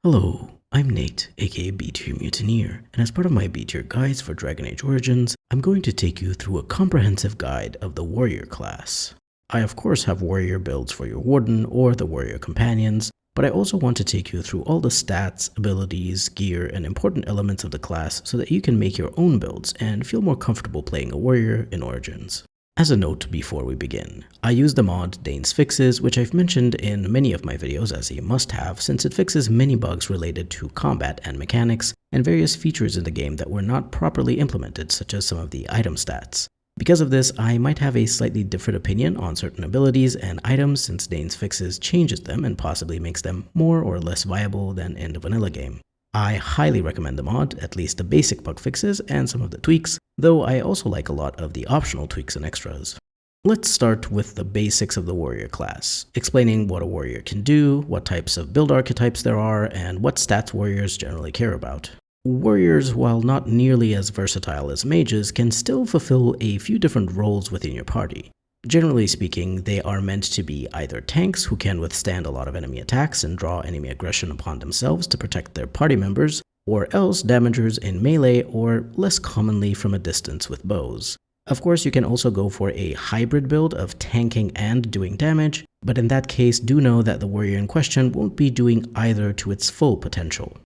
Hello, I'm Nate, aka B-Tier Mutineer, and as part of my B-Tier guides for Dragon Age Origins, I'm going to take you through a comprehensive guide of the Warrior class. I of course have Warrior builds for your Warden or the Warrior Companions, but I also want to take you through all the stats, abilities, gear, and important elements of the class so that you can make your own builds and feel more comfortable playing a Warrior in Origins. As a note before we begin, I use the mod Dane's Fixes, which I've mentioned in many of my videos as a must-have since it fixes many bugs related to combat and mechanics and various features in the game that were not properly implemented, such as some of the item stats. Because of this, I might have a slightly different opinion on certain abilities and items since Dane's Fixes changes them and possibly makes them more or less viable than in the vanilla game. I highly recommend the mod, at least the basic bug fixes and some of the tweaks, though I also like a lot of the optional tweaks and extras. Let's start with the basics of the warrior class, explaining what a warrior can do, what types of build archetypes there are, and what stats warriors generally care about. Warriors, while not nearly as versatile as mages, can still fulfill a few different roles within your party. Generally speaking, they are meant to be either tanks who can withstand a lot of enemy attacks and draw enemy aggression upon themselves to protect their party members, or else damagers in melee or less commonly from a distance with bows. Of course, you can also go for a hybrid build of tanking and doing damage, but in that case do know that the warrior in question won't be doing either to its full potential.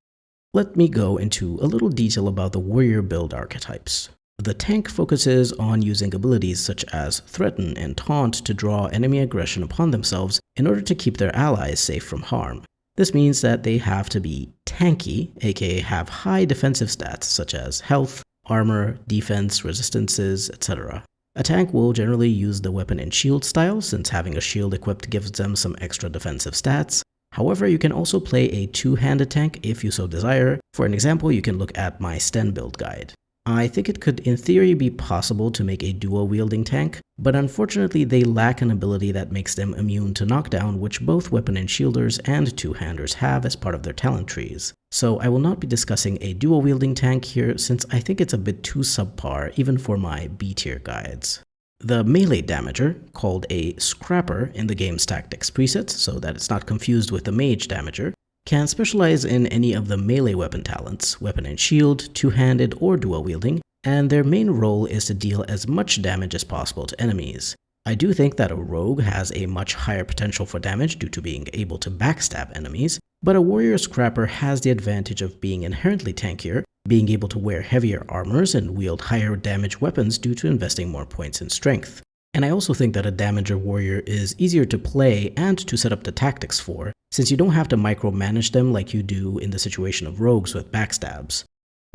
Let me go into a little detail about the warrior build archetypes. The tank focuses on using abilities such as Threaten and Taunt to draw enemy aggression upon themselves in order to keep their allies safe from harm. This means that they have to be tanky, aka have high defensive stats such as health, armor, defense, resistances, etc. A tank will generally use the Weapon+Shield style since having a shield equipped gives them some extra defensive stats. However, you can also play a two-handed tank if you so desire. For an example, you can look at my Sten build guide. I think it could in theory be possible to make a dual-wielding tank, but unfortunately they lack an ability that makes them immune to knockdown, which both Weapon+Shielders and two-handers have as part of their talent trees. So I will not be discussing a dual-wielding tank here since I think it's a bit too subpar even for my B-tier guides. The melee damager, called a scrapper in the game's tactics presets so that it's not confused with the mage damager, can specialize in any of the melee weapon talents, Weapon+Shield, two-handed, or dual-wielding, and their main role is to deal as much damage as possible to enemies. I do think that a rogue has a much higher potential for damage due to being able to backstab enemies, but a warrior scrapper has the advantage of being inherently tankier, being able to wear heavier armors and wield higher damage weapons due to investing more points in strength. And I also think that a damager warrior is easier to play and to set up the tactics for, since you don't have to micromanage them like you do in the situation of rogues with backstabs.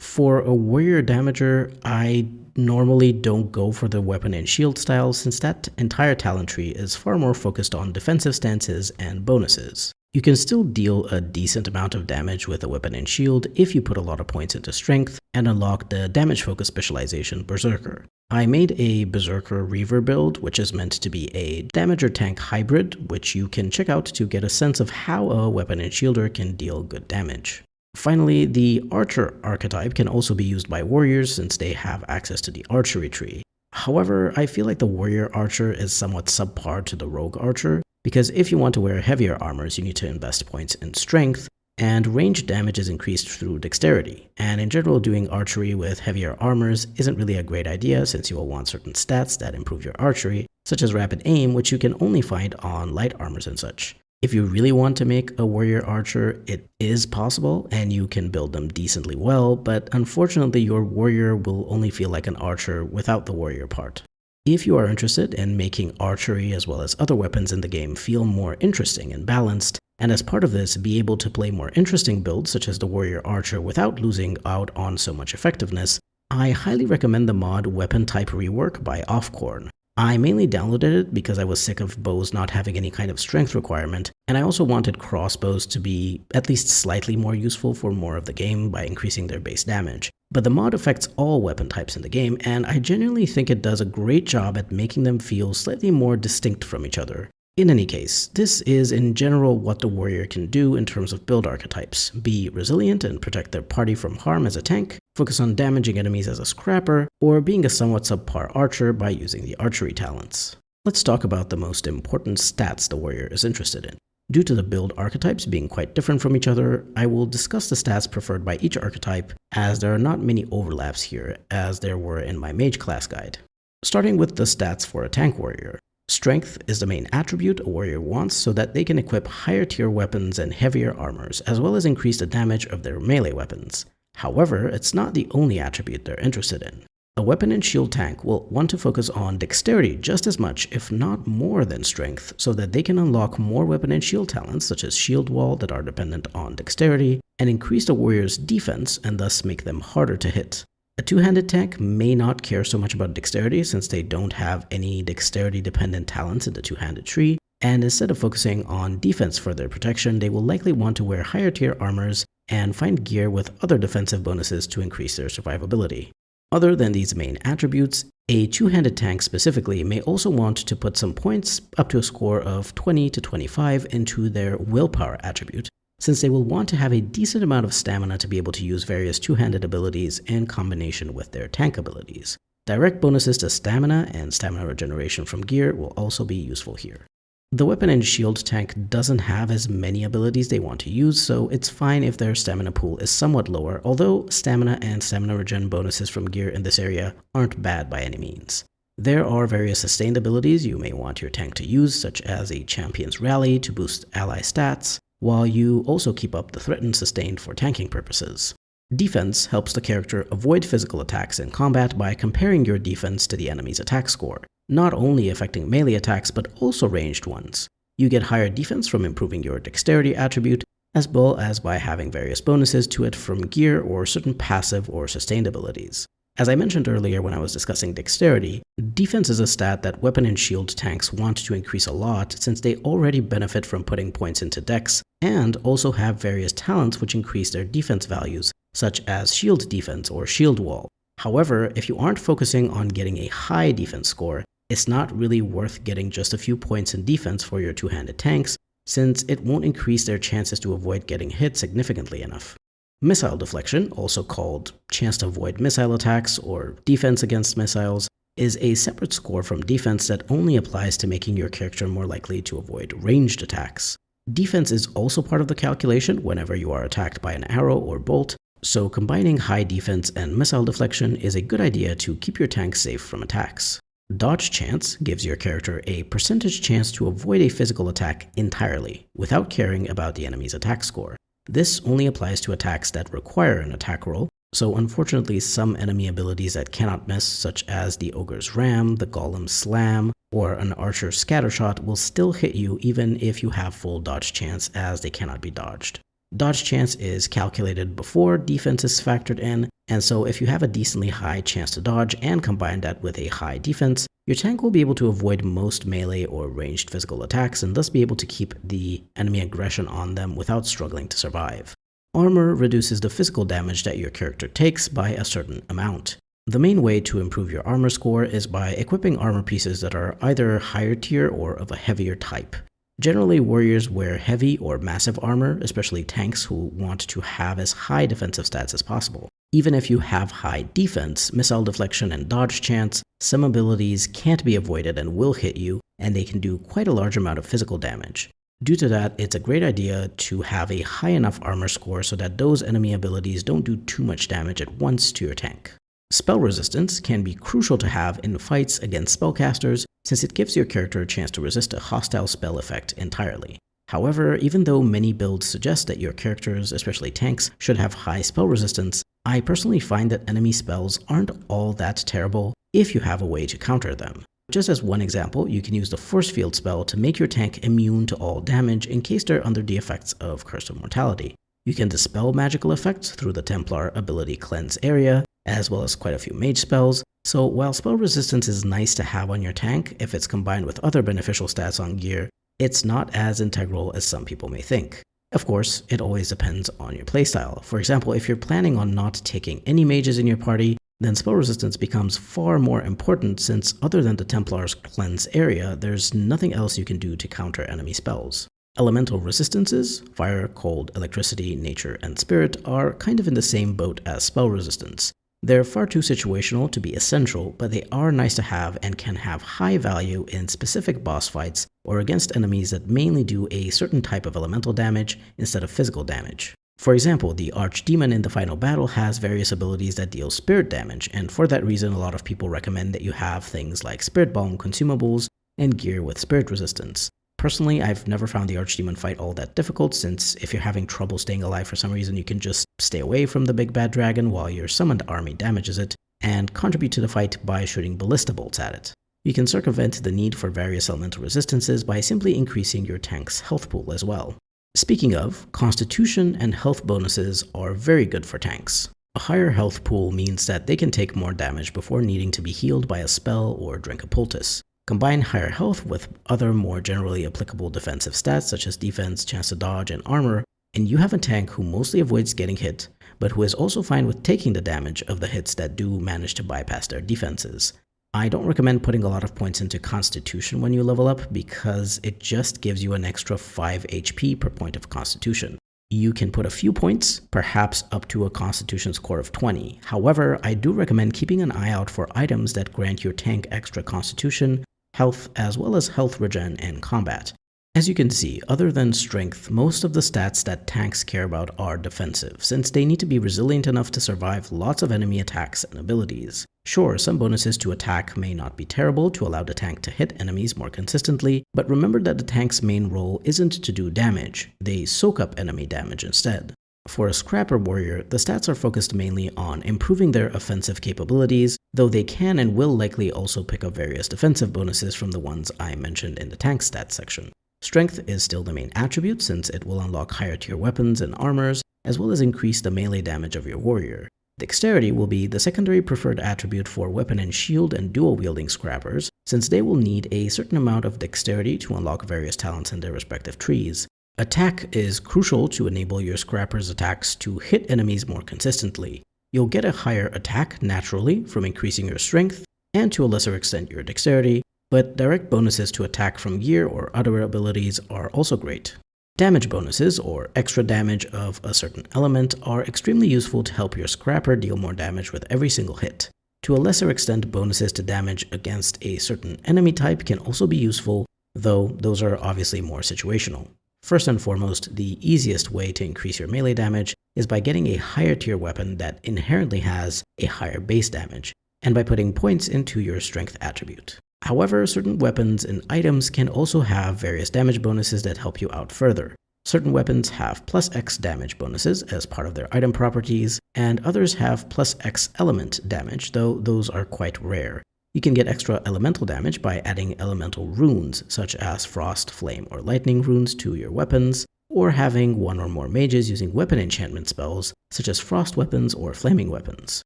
For a warrior damager, I normally don't go for the Weapon+Shield style since that entire talent tree is far more focused on defensive stances and bonuses. You can still deal a decent amount of damage with a Weapon+Shield if you put a lot of points into strength and unlock the damage-focused specialization Berserker. I made a Berserker Reaver build, which is meant to be a damager tank hybrid, which you can check out to get a sense of how a Weapon+Shielder can deal good damage. Finally, the Archer archetype can also be used by warriors since they have access to the archery tree. However, I feel like the warrior archer is somewhat subpar to the rogue archer, because if you want to wear heavier armors, you need to invest points in strength, and range damage is increased through dexterity. And in general, doing archery with heavier armors isn't really a great idea since you will want certain stats that improve your archery, such as rapid aim, which you can only find on light armors and such. If you really want to make a warrior archer, it is possible, and you can build them decently well, but unfortunately your warrior will only feel like an archer without the warrior part. If you are interested in making archery as well as other weapons in the game feel more interesting and balanced, and as part of this be able to play more interesting builds such as the warrior archer without losing out on so much effectiveness, I highly recommend the mod Weapon Type Rework by Offcorn. I mainly downloaded it because I was sick of bows not having any kind of strength requirement, and I also wanted crossbows to be at least slightly more useful for more of the game by increasing their base damage. But the mod affects all weapon types in the game, and I genuinely think it does a great job at making them feel slightly more distinct from each other. In any case, this is in general what the warrior can do in terms of build archetypes: be resilient and protect their party from harm as a tank, focus on damaging enemies as a scrapper, or being a somewhat subpar archer by using the archery talents. Let's talk about the most important stats the warrior is interested in. Due to the build archetypes being quite different from each other, I will discuss the stats preferred by each archetype, as there are not many overlaps here as there were in my mage class guide. Starting with the stats for a tank warrior. Strength is the main attribute a warrior wants so that they can equip higher tier weapons and heavier armors, as well as increase the damage of their melee weapons. However, it's not the only attribute they're interested in. A weapon and shield tank will want to focus on dexterity just as much, if not more than strength, so that they can unlock more weapon and shield talents such as shield wall that are dependent on dexterity, and increase the warrior's defense and thus make them harder to hit. A two-handed tank may not care so much about dexterity since they don't have any dexterity-dependent talents in the two-handed tree, and instead of focusing on defense for their protection, they will likely want to wear higher tier armors and find gear with other defensive bonuses to increase their survivability. Other than these main attributes, a two-handed tank specifically may also want to put some points up to a score of 20 to 25 into their willpower attribute, since they will want to have a decent amount of stamina to be able to use various two-handed abilities in combination with their tank abilities. Direct bonuses to stamina and stamina regeneration from gear will also be useful here. The weapon and shield tank doesn't have as many abilities they want to use, so it's fine if their stamina pool is somewhat lower, although stamina and stamina regen bonuses from gear in this area aren't bad by any means. There are various sustained abilities you may want your tank to use, such as a champion's rally to boost ally stats, while you also keep up the threatened sustained for tanking purposes. Defense helps the character avoid physical attacks in combat by comparing your defense to the enemy's attack score, not only affecting melee attacks but also ranged ones. You get higher defense from improving your dexterity attribute, as well as by having various bonuses to it from gear or certain passive or sustained abilities. As I mentioned earlier when I was discussing dexterity, defense is a stat that weapon and shield tanks want to increase a lot since they already benefit from putting points into dex and also have various talents which increase their defense values, such as shield defense or shield wall. However, if you aren't focusing on getting a high defense score, it's not really worth getting just a few points in defense for your two-handed tanks, since it won't increase their chances to avoid getting hit significantly enough. Missile deflection, also called chance to avoid missile attacks or defense against missiles, is a separate score from defense that only applies to making your character more likely to avoid ranged attacks. Defense is also part of the calculation whenever you are attacked by an arrow or bolt, so combining high defense and missile deflection is a good idea to keep your tank safe from attacks. Dodge chance gives your character a percentage chance to avoid a physical attack entirely, without caring about the enemy's attack score. This only applies to attacks that require an attack roll, so unfortunately some enemy abilities that cannot miss, such as the Ogre's Ram, the Golem's Slam, or an Archer's Scattershot will still hit you even if you have full dodge chance, as they cannot be dodged. Dodge chance is calculated before defense is factored in, and so if you have a decently high chance to dodge and combine that with a high defense, your tank will be able to avoid most melee or ranged physical attacks and thus be able to keep the enemy aggression on them without struggling to survive. Armor reduces the physical damage that your character takes by a certain amount. The main way to improve your armor score is by equipping armor pieces that are either higher tier or of a heavier type. Generally, warriors wear heavy or massive armor, especially tanks who want to have as high defensive stats as possible. Even if you have high defense, missile deflection, and dodge chance, some abilities can't be avoided and will hit you, and they can do quite a large amount of physical damage. Due to that, it's a great idea to have a high enough armor score so that those enemy abilities don't do too much damage at once to your tank. Spell resistance can be crucial to have in fights against spellcasters, since it gives your character a chance to resist a hostile spell effect entirely. However, even though many builds suggest that your characters, especially tanks, should have high spell resistance, I personally find that enemy spells aren't all that terrible if you have a way to counter them. Just as one example, you can use the Force Field spell to make your tank immune to all damage in case they're under the effects of Curse of Mortality. You can dispel magical effects through the Templar ability Cleanse Area, as well as quite a few mage spells, so while spell resistance is nice to have on your tank if it's combined with other beneficial stats on gear, it's not as integral as some people may think. Of course, it always depends on your playstyle. For example, if you're planning on not taking any mages in your party, then spell resistance becomes far more important since other than the Templar's Cleanse Area, there's nothing else you can do to counter enemy spells. Elemental resistances, fire, cold, electricity, nature, and spirit, are kind of in the same boat as spell resistance. They're far too situational to be essential, but they are nice to have and can have high value in specific boss fights or against enemies that mainly do a certain type of elemental damage instead of physical damage. For example, the Archdemon in the final battle has various abilities that deal spirit damage, and for that reason a lot of people recommend that you have things like Spirit Bomb consumables and gear with spirit resistance. Personally, I've never found the Archdemon fight all that difficult, since if you're having trouble staying alive for some reason, you can just stay away from the big bad dragon while your summoned army damages it, and contribute to the fight by shooting ballista bolts at it. You can circumvent the need for various elemental resistances by simply increasing your tank's health pool as well. Speaking of, constitution and health bonuses are very good for tanks. A higher health pool means that they can take more damage before needing to be healed by a spell or drink a poultice. Combine higher health with other more generally applicable defensive stats such as defense, chance to dodge, and armor, and you have a tank who mostly avoids getting hit, but who is also fine with taking the damage of the hits that do manage to bypass their defenses. I don't recommend putting a lot of points into Constitution when you level up because it just gives you an extra 5 HP per point of Constitution. You can put a few points, perhaps up to a Constitution score of 20. However, I do recommend keeping an eye out for items that grant your tank extra Constitution, health, as well as health regen and combat. As you can see, other than strength, most of the stats that tanks care about are defensive, since they need to be resilient enough to survive lots of enemy attacks and abilities. Sure, some bonuses to attack may not be terrible to allow the tank to hit enemies more consistently, but remember that the tank's main role isn't to do damage, they soak up enemy damage instead. For a scrapper warrior, the stats are focused mainly on improving their offensive capabilities, though they can and will likely also pick up various defensive bonuses from the ones I mentioned in the tank stats section. Strength is still the main attribute since it will unlock higher tier weapons and armors, as well as increase the melee damage of your warrior. Dexterity will be the secondary preferred attribute for weapon and shield and dual wielding scrappers, since they will need a certain amount of dexterity to unlock various talents in their respective trees. Attack is crucial to enable your scrapper's attacks to hit enemies more consistently. You'll get a higher attack naturally from increasing your strength, and to a lesser extent your dexterity, but direct bonuses to attack from gear or other abilities are also great. Damage bonuses, or extra damage of a certain element, are extremely useful to help your scrapper deal more damage with every single hit. To a lesser extent, bonuses to damage against a certain enemy type can also be useful, though those are obviously more situational. First and foremost, the easiest way to increase your melee damage is by getting a higher tier weapon that inherently has a higher base damage, and by putting points into your strength attribute. However, certain weapons and items can also have various damage bonuses that help you out further. Certain weapons have +X damage bonuses as part of their item properties, and others have +X element damage, though those are quite rare. You can get extra elemental damage by adding elemental runes, such as frost, flame, or lightning runes to your weapons, or having one or more mages using weapon enchantment spells, such as frost weapons or flaming weapons.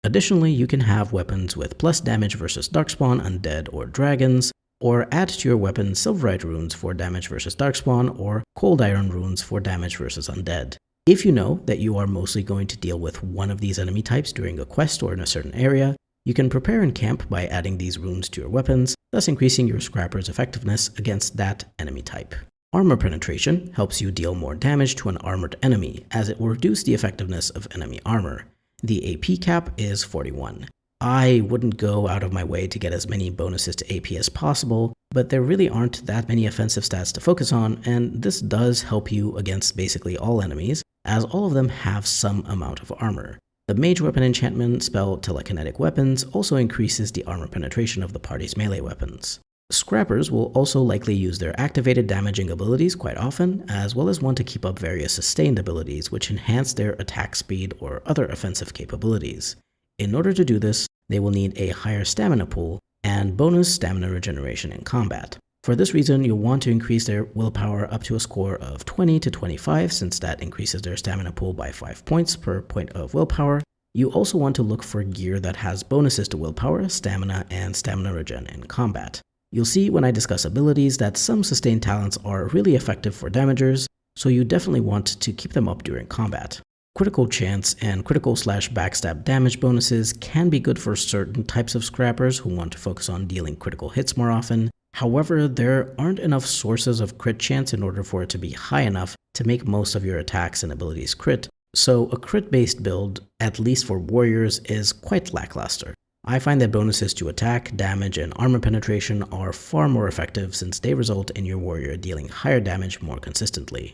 Additionally, you can have weapons with plus damage versus darkspawn, undead, or dragons, or add to your weapon silverite runes for damage versus darkspawn, or cold iron runes for damage versus undead. If you know that you are mostly going to deal with one of these enemy types during a quest or in a certain area, you can prepare in camp by adding these runes to your weapons, thus increasing your scrapper's effectiveness against that enemy type. Armor penetration helps you deal more damage to an armored enemy, as it will reduce the effectiveness of enemy armor. The AP cap is 41. I wouldn't go out of my way to get as many bonuses to AP as possible, but there really aren't that many offensive stats to focus on, and this does help you against basically all enemies, as all of them have some amount of armor. The mage weapon enchantment spell telekinetic weapons also increases the armor penetration of the party's melee weapons. Scrappers will also likely use their activated damaging abilities quite often, as well as want to keep up various sustained abilities which enhance their attack speed or other offensive capabilities. In order to do this, they will need a higher stamina pool and bonus stamina regeneration in combat. For this reason, you'll want to increase their willpower up to a score of 20 to 25, since that increases their stamina pool by 5 points per point of willpower. You also want to look for gear that has bonuses to willpower, stamina, and stamina regen in combat. You'll see when I discuss abilities that some sustained talents are really effective for damagers, so you definitely want to keep them up during combat. Critical chance and critical/backstab damage bonuses can be good for certain types of scrappers who want to focus on dealing critical hits more often. However, there aren't enough sources of crit chance in order for it to be high enough to make most of your attacks and abilities crit, So a crit-based build, at least for warriors, is quite lackluster. I find that bonuses to attack, damage, and armor penetration are far more effective since they result in your warrior dealing higher damage more consistently.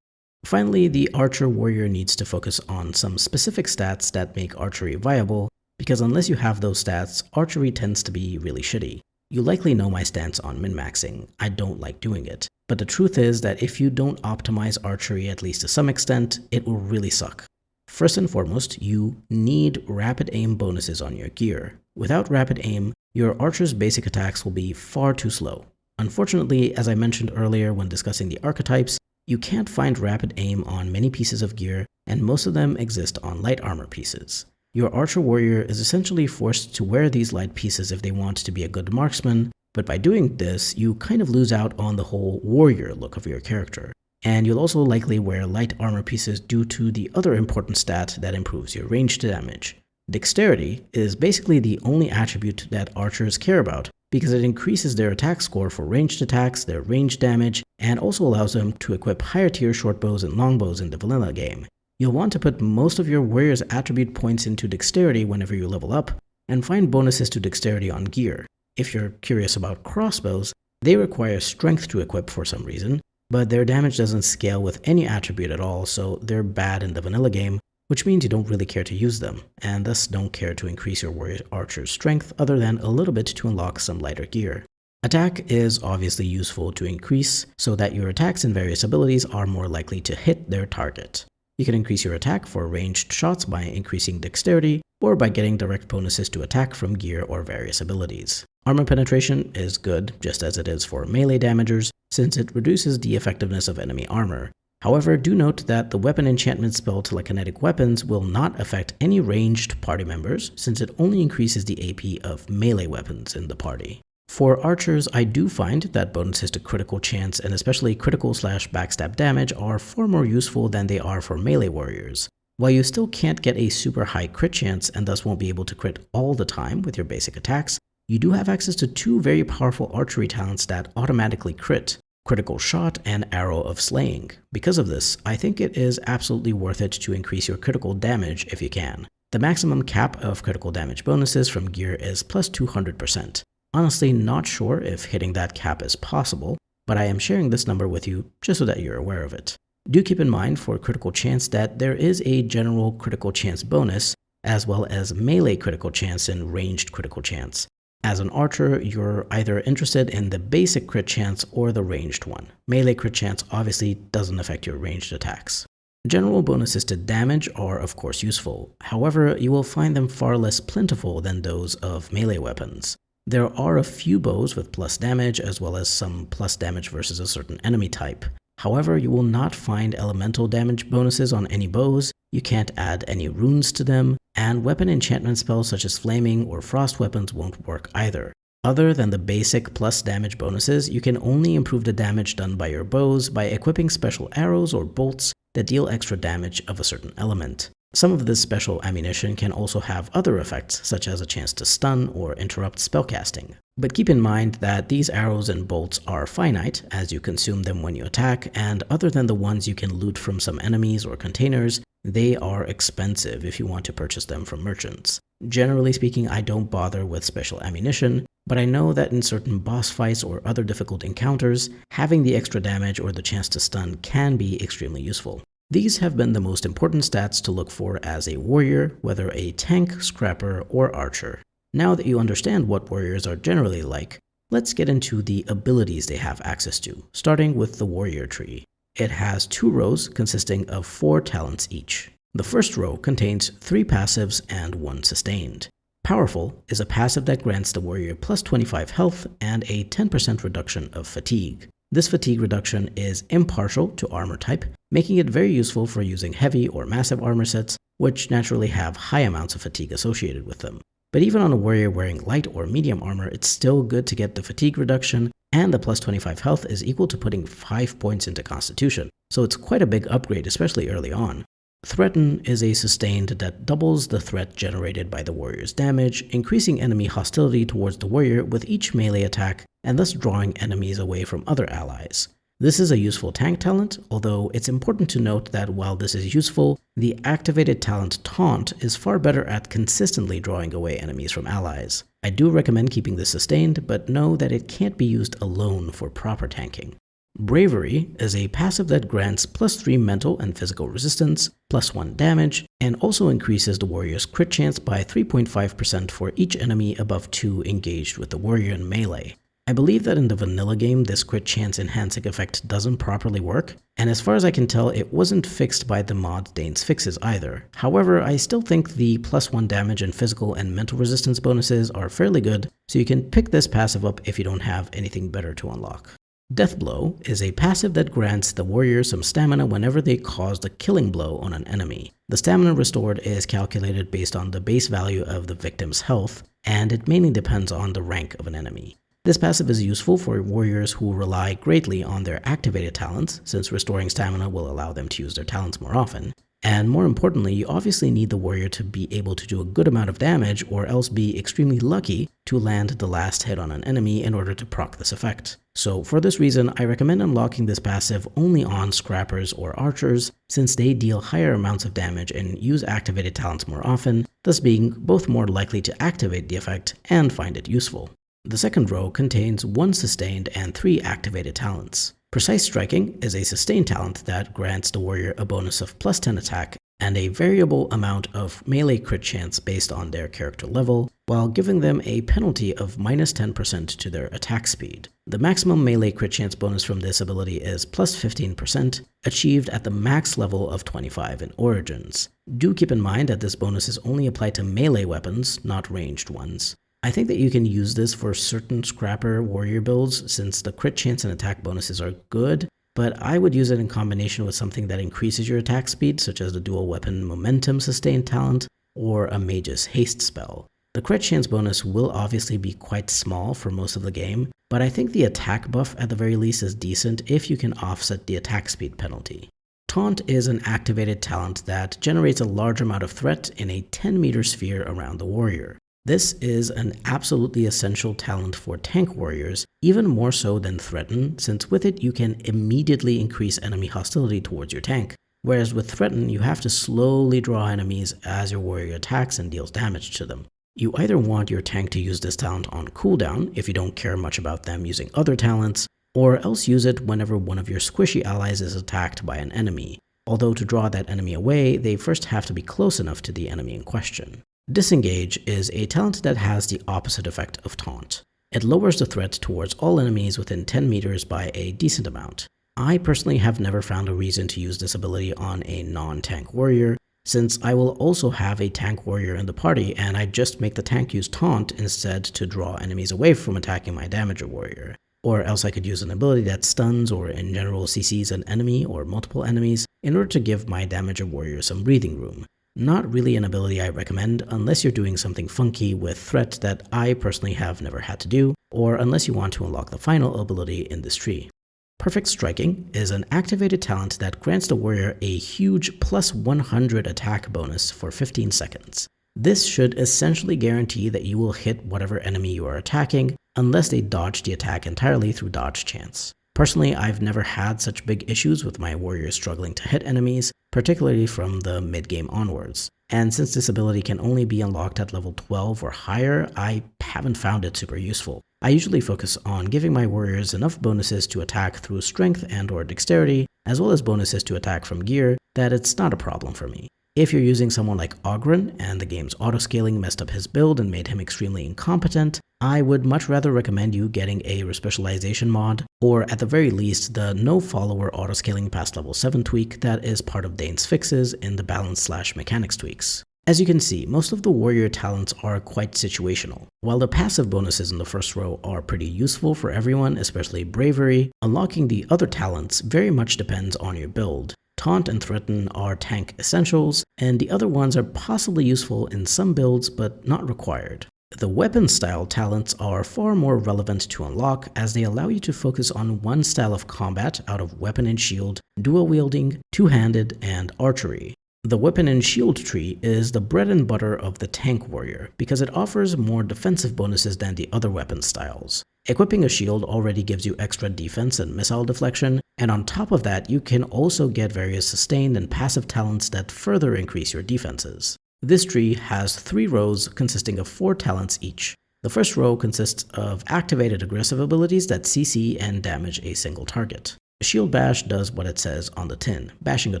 Finally, the archer warrior needs to focus on some specific stats that make archery viable, because unless you have those stats, archery tends to be really shitty. You likely know my stance on min-maxing. I don't like doing it. But the truth is that if you don't optimize archery at least to some extent, it will really suck. First and foremost, you need rapid aim bonuses on your gear. Without rapid aim, your archer's basic attacks will be far too slow. Unfortunately, as I mentioned earlier when discussing the archetypes, you can't find rapid aim on many pieces of gear, and most of them exist on light armor pieces. Your archer warrior is essentially forced to wear these light pieces if they want to be a good marksman, but by doing this, you kind of lose out on the whole warrior look of your character. And you'll also likely wear light armor pieces due to the other important stat that improves your ranged damage. Dexterity is basically the only attribute that archers care about because it increases their attack score for ranged attacks, their ranged damage, and also allows them to equip higher tier shortbows and longbows in the vanilla game. You'll want to put most of your warrior's attribute points into dexterity whenever you level up, and find bonuses to dexterity on gear. If you're curious about crossbows, they require strength to equip for some reason, but their damage doesn't scale with any attribute at all, so they're bad in the vanilla game, which means you don't really care to use them, and thus don't care to increase your warrior archer's strength other than a little bit to unlock some lighter gear. Attack is obviously useful to increase so that your attacks and various abilities are more likely to hit their target. You can increase your attack for ranged shots by increasing dexterity or by getting direct bonuses to attack from gear or various abilities. Armor penetration is good just as it is for melee damagers since it reduces the effectiveness of enemy armor. However, do note that the weapon enchantment spell telekinetic weapons will not affect any ranged party members since it only increases the AP of melee weapons in the party. For archers, I do find that bonuses to critical chance and especially critical/backstab damage are far more useful than they are for melee warriors. While you still can't get a super high crit chance and thus won't be able to crit all the time with your basic attacks, you do have access to two very powerful archery talents that automatically crit: Critical Shot and Arrow of Slaying. Because of this, I think it is absolutely worth it to increase your critical damage if you can. The maximum cap of critical damage bonuses from gear is plus 200%. Honestly, not sure if hitting that cap is possible, but I am sharing this number with you just so that you're aware of it. Do keep in mind for critical chance that there is a general critical chance bonus, as well as melee critical chance and ranged critical chance. As an archer, you're either interested in the basic crit chance or the ranged one. Melee crit chance obviously doesn't affect your ranged attacks. General bonuses to damage are of course useful, however, you will find them far less plentiful than those of melee weapons. There are a few bows with plus damage as well as some plus damage versus a certain enemy type. However, you will not find elemental damage bonuses on any bows, you can't add any runes to them, and weapon enchantment spells such as flaming or frost weapons won't work either. Other than the basic plus damage bonuses, you can only improve the damage done by your bows by equipping special arrows or bolts that deal extra damage of a certain element. Some of this special ammunition can also have other effects, such as a chance to stun or interrupt spellcasting. But keep in mind that these arrows and bolts are finite as you consume them when you attack, and other than the ones you can loot from some enemies or containers, they are expensive if you want to purchase them from merchants. Generally speaking, I don't bother with special ammunition, but I know that in certain boss fights or other difficult encounters, having the extra damage or the chance to stun can be extremely useful. These have been the most important stats to look for as a warrior, whether a tank, scrapper, or archer. Now that you understand what warriors are generally like, let's get into the abilities they have access to, starting with the warrior tree. It has 2 rows consisting of 4 talents each. The first row contains 3 passives and 1 sustained. Powerful is a passive that grants the warrior plus 25 health and a 10% reduction of fatigue. This fatigue reduction is impartial to armor type, making it very useful for using heavy or massive armor sets, which naturally have high amounts of fatigue associated with them. But even on a warrior wearing light or medium armor, it's still good to get the fatigue reduction, and the plus 25 health is equal to putting 5 points into Constitution, so it's quite a big upgrade, especially early on. Threaten is a sustained that doubles the threat generated by the warrior's damage, increasing enemy hostility towards the warrior with each melee attack, and thus drawing enemies away from other allies. This is a useful tank talent, although it's important to note that while this is useful, the activated talent Taunt is far better at consistently drawing away enemies from allies. I do recommend keeping this sustained, but know that it can't be used alone for proper tanking. Bravery is a passive that grants +3 mental and physical resistance, +1 damage, and also increases the warrior's crit chance by 3.5% for each enemy above 2 engaged with the warrior in melee. I believe that in the vanilla game this crit chance enhancing effect doesn't properly work, and as far as I can tell it wasn't fixed by the mod Dane's Fixes either. However, I still think the +1 damage and physical and mental resistance bonuses are fairly good, so you can pick this passive up if you don't have anything better to unlock. Deathblow is a passive that grants the warrior some stamina whenever they cause the killing blow on an enemy. The stamina restored is calculated based on the base value of the victim's health, and it mainly depends on the rank of an enemy. This passive is useful for warriors who rely greatly on their activated talents, since restoring stamina will allow them to use their talents more often. And more importantly, you obviously need the warrior to be able to do a good amount of damage or else be extremely lucky to land the last hit on an enemy in order to proc this effect. So for this reason, I recommend unlocking this passive only on scrappers or archers, since they deal higher amounts of damage and use activated talents more often, thus being both more likely to activate the effect and find it useful. The second row contains 1 sustained and 3 activated talents. Precise Striking is a sustained talent that grants the warrior a bonus of +10 attack and a variable amount of melee crit chance based on their character level, while giving them a penalty of -10% to their attack speed. The maximum melee crit chance bonus from this ability is +15%, achieved at the max level of 25 in Origins. Do keep in mind that this bonus is only applied to melee weapons, not ranged ones. I think that you can use this for certain scrapper warrior builds since the crit chance and attack bonuses are good, but I would use it in combination with something that increases your attack speed, such as the dual weapon momentum sustained talent or a mage's haste spell. The crit chance bonus will obviously be quite small for most of the game, but I think the attack buff at the very least is decent if you can offset the attack speed penalty. Taunt is an activated talent that generates a large amount of threat in a 10-meter sphere around the warrior. This is an absolutely essential talent for tank warriors, even more so than Threaten, since with it you can immediately increase enemy hostility towards your tank, whereas with Threaten you have to slowly draw enemies as your warrior attacks and deals damage to them. You either want your tank to use this talent on cooldown if you don't care much about them using other talents, or else use it whenever one of your squishy allies is attacked by an enemy, although to draw that enemy away they first have to be close enough to the enemy in question. Disengage is a talent that has the opposite effect of Taunt. It lowers the threat towards all enemies within 10 meters by a decent amount. I personally have never found a reason to use this ability on a non-tank warrior, since I will also have a tank warrior in the party and I just make the tank use Taunt instead to draw enemies away from attacking my damager warrior. Or else I could use an ability that stuns or in general CCs an enemy or multiple enemies in order to give my damager warrior some breathing room. Not really an ability I recommend unless you're doing something funky with threat that I personally have never had to do, or unless you want to unlock the final ability in this tree. Perfect Striking is an activated talent that grants the warrior a huge +100 attack bonus for 15 seconds. This should essentially guarantee that you will hit whatever enemy you are attacking, unless they dodge the attack entirely through dodge chance. Personally, I've never had such big issues with my warriors struggling to hit enemies, particularly from the mid-game onwards. And since this ability can only be unlocked at level 12 or higher, I haven't found it super useful. I usually focus on giving my warriors enough bonuses to attack through strength and or dexterity, as well as bonuses to attack from gear, that it's not a problem for me. If you're using someone like Oghren and the game's autoscaling messed up his build and made him extremely incompetent, I would much rather recommend you getting a Specialization mod, or at the very least the no follower autoscaling past level 7 tweak that is part of Dane's Fixes in the balance/mechanics tweaks. As you can see, most of the warrior talents are quite situational. While the passive bonuses in the first row are pretty useful for everyone, especially Bravery, unlocking the other talents very much depends on your build. Taunt and Threaten are tank essentials, and the other ones are possibly useful in some builds but not required. The weapon style talents are far more relevant to unlock as they allow you to focus on one style of combat out of Weapon and Shield, dual wielding, two-handed, and archery. The Weapon and Shield tree is the bread and butter of the tank warrior because it offers more defensive bonuses than the other weapon styles. Equipping a shield already gives you extra defense and missile deflection, and on top of that, you can also get various sustained and passive talents that further increase your defenses. This tree has 3 rows consisting of 4 talents each. The first row consists of activated aggressive abilities that CC and damage a single target. Shield Bash does what it says on the tin, bashing a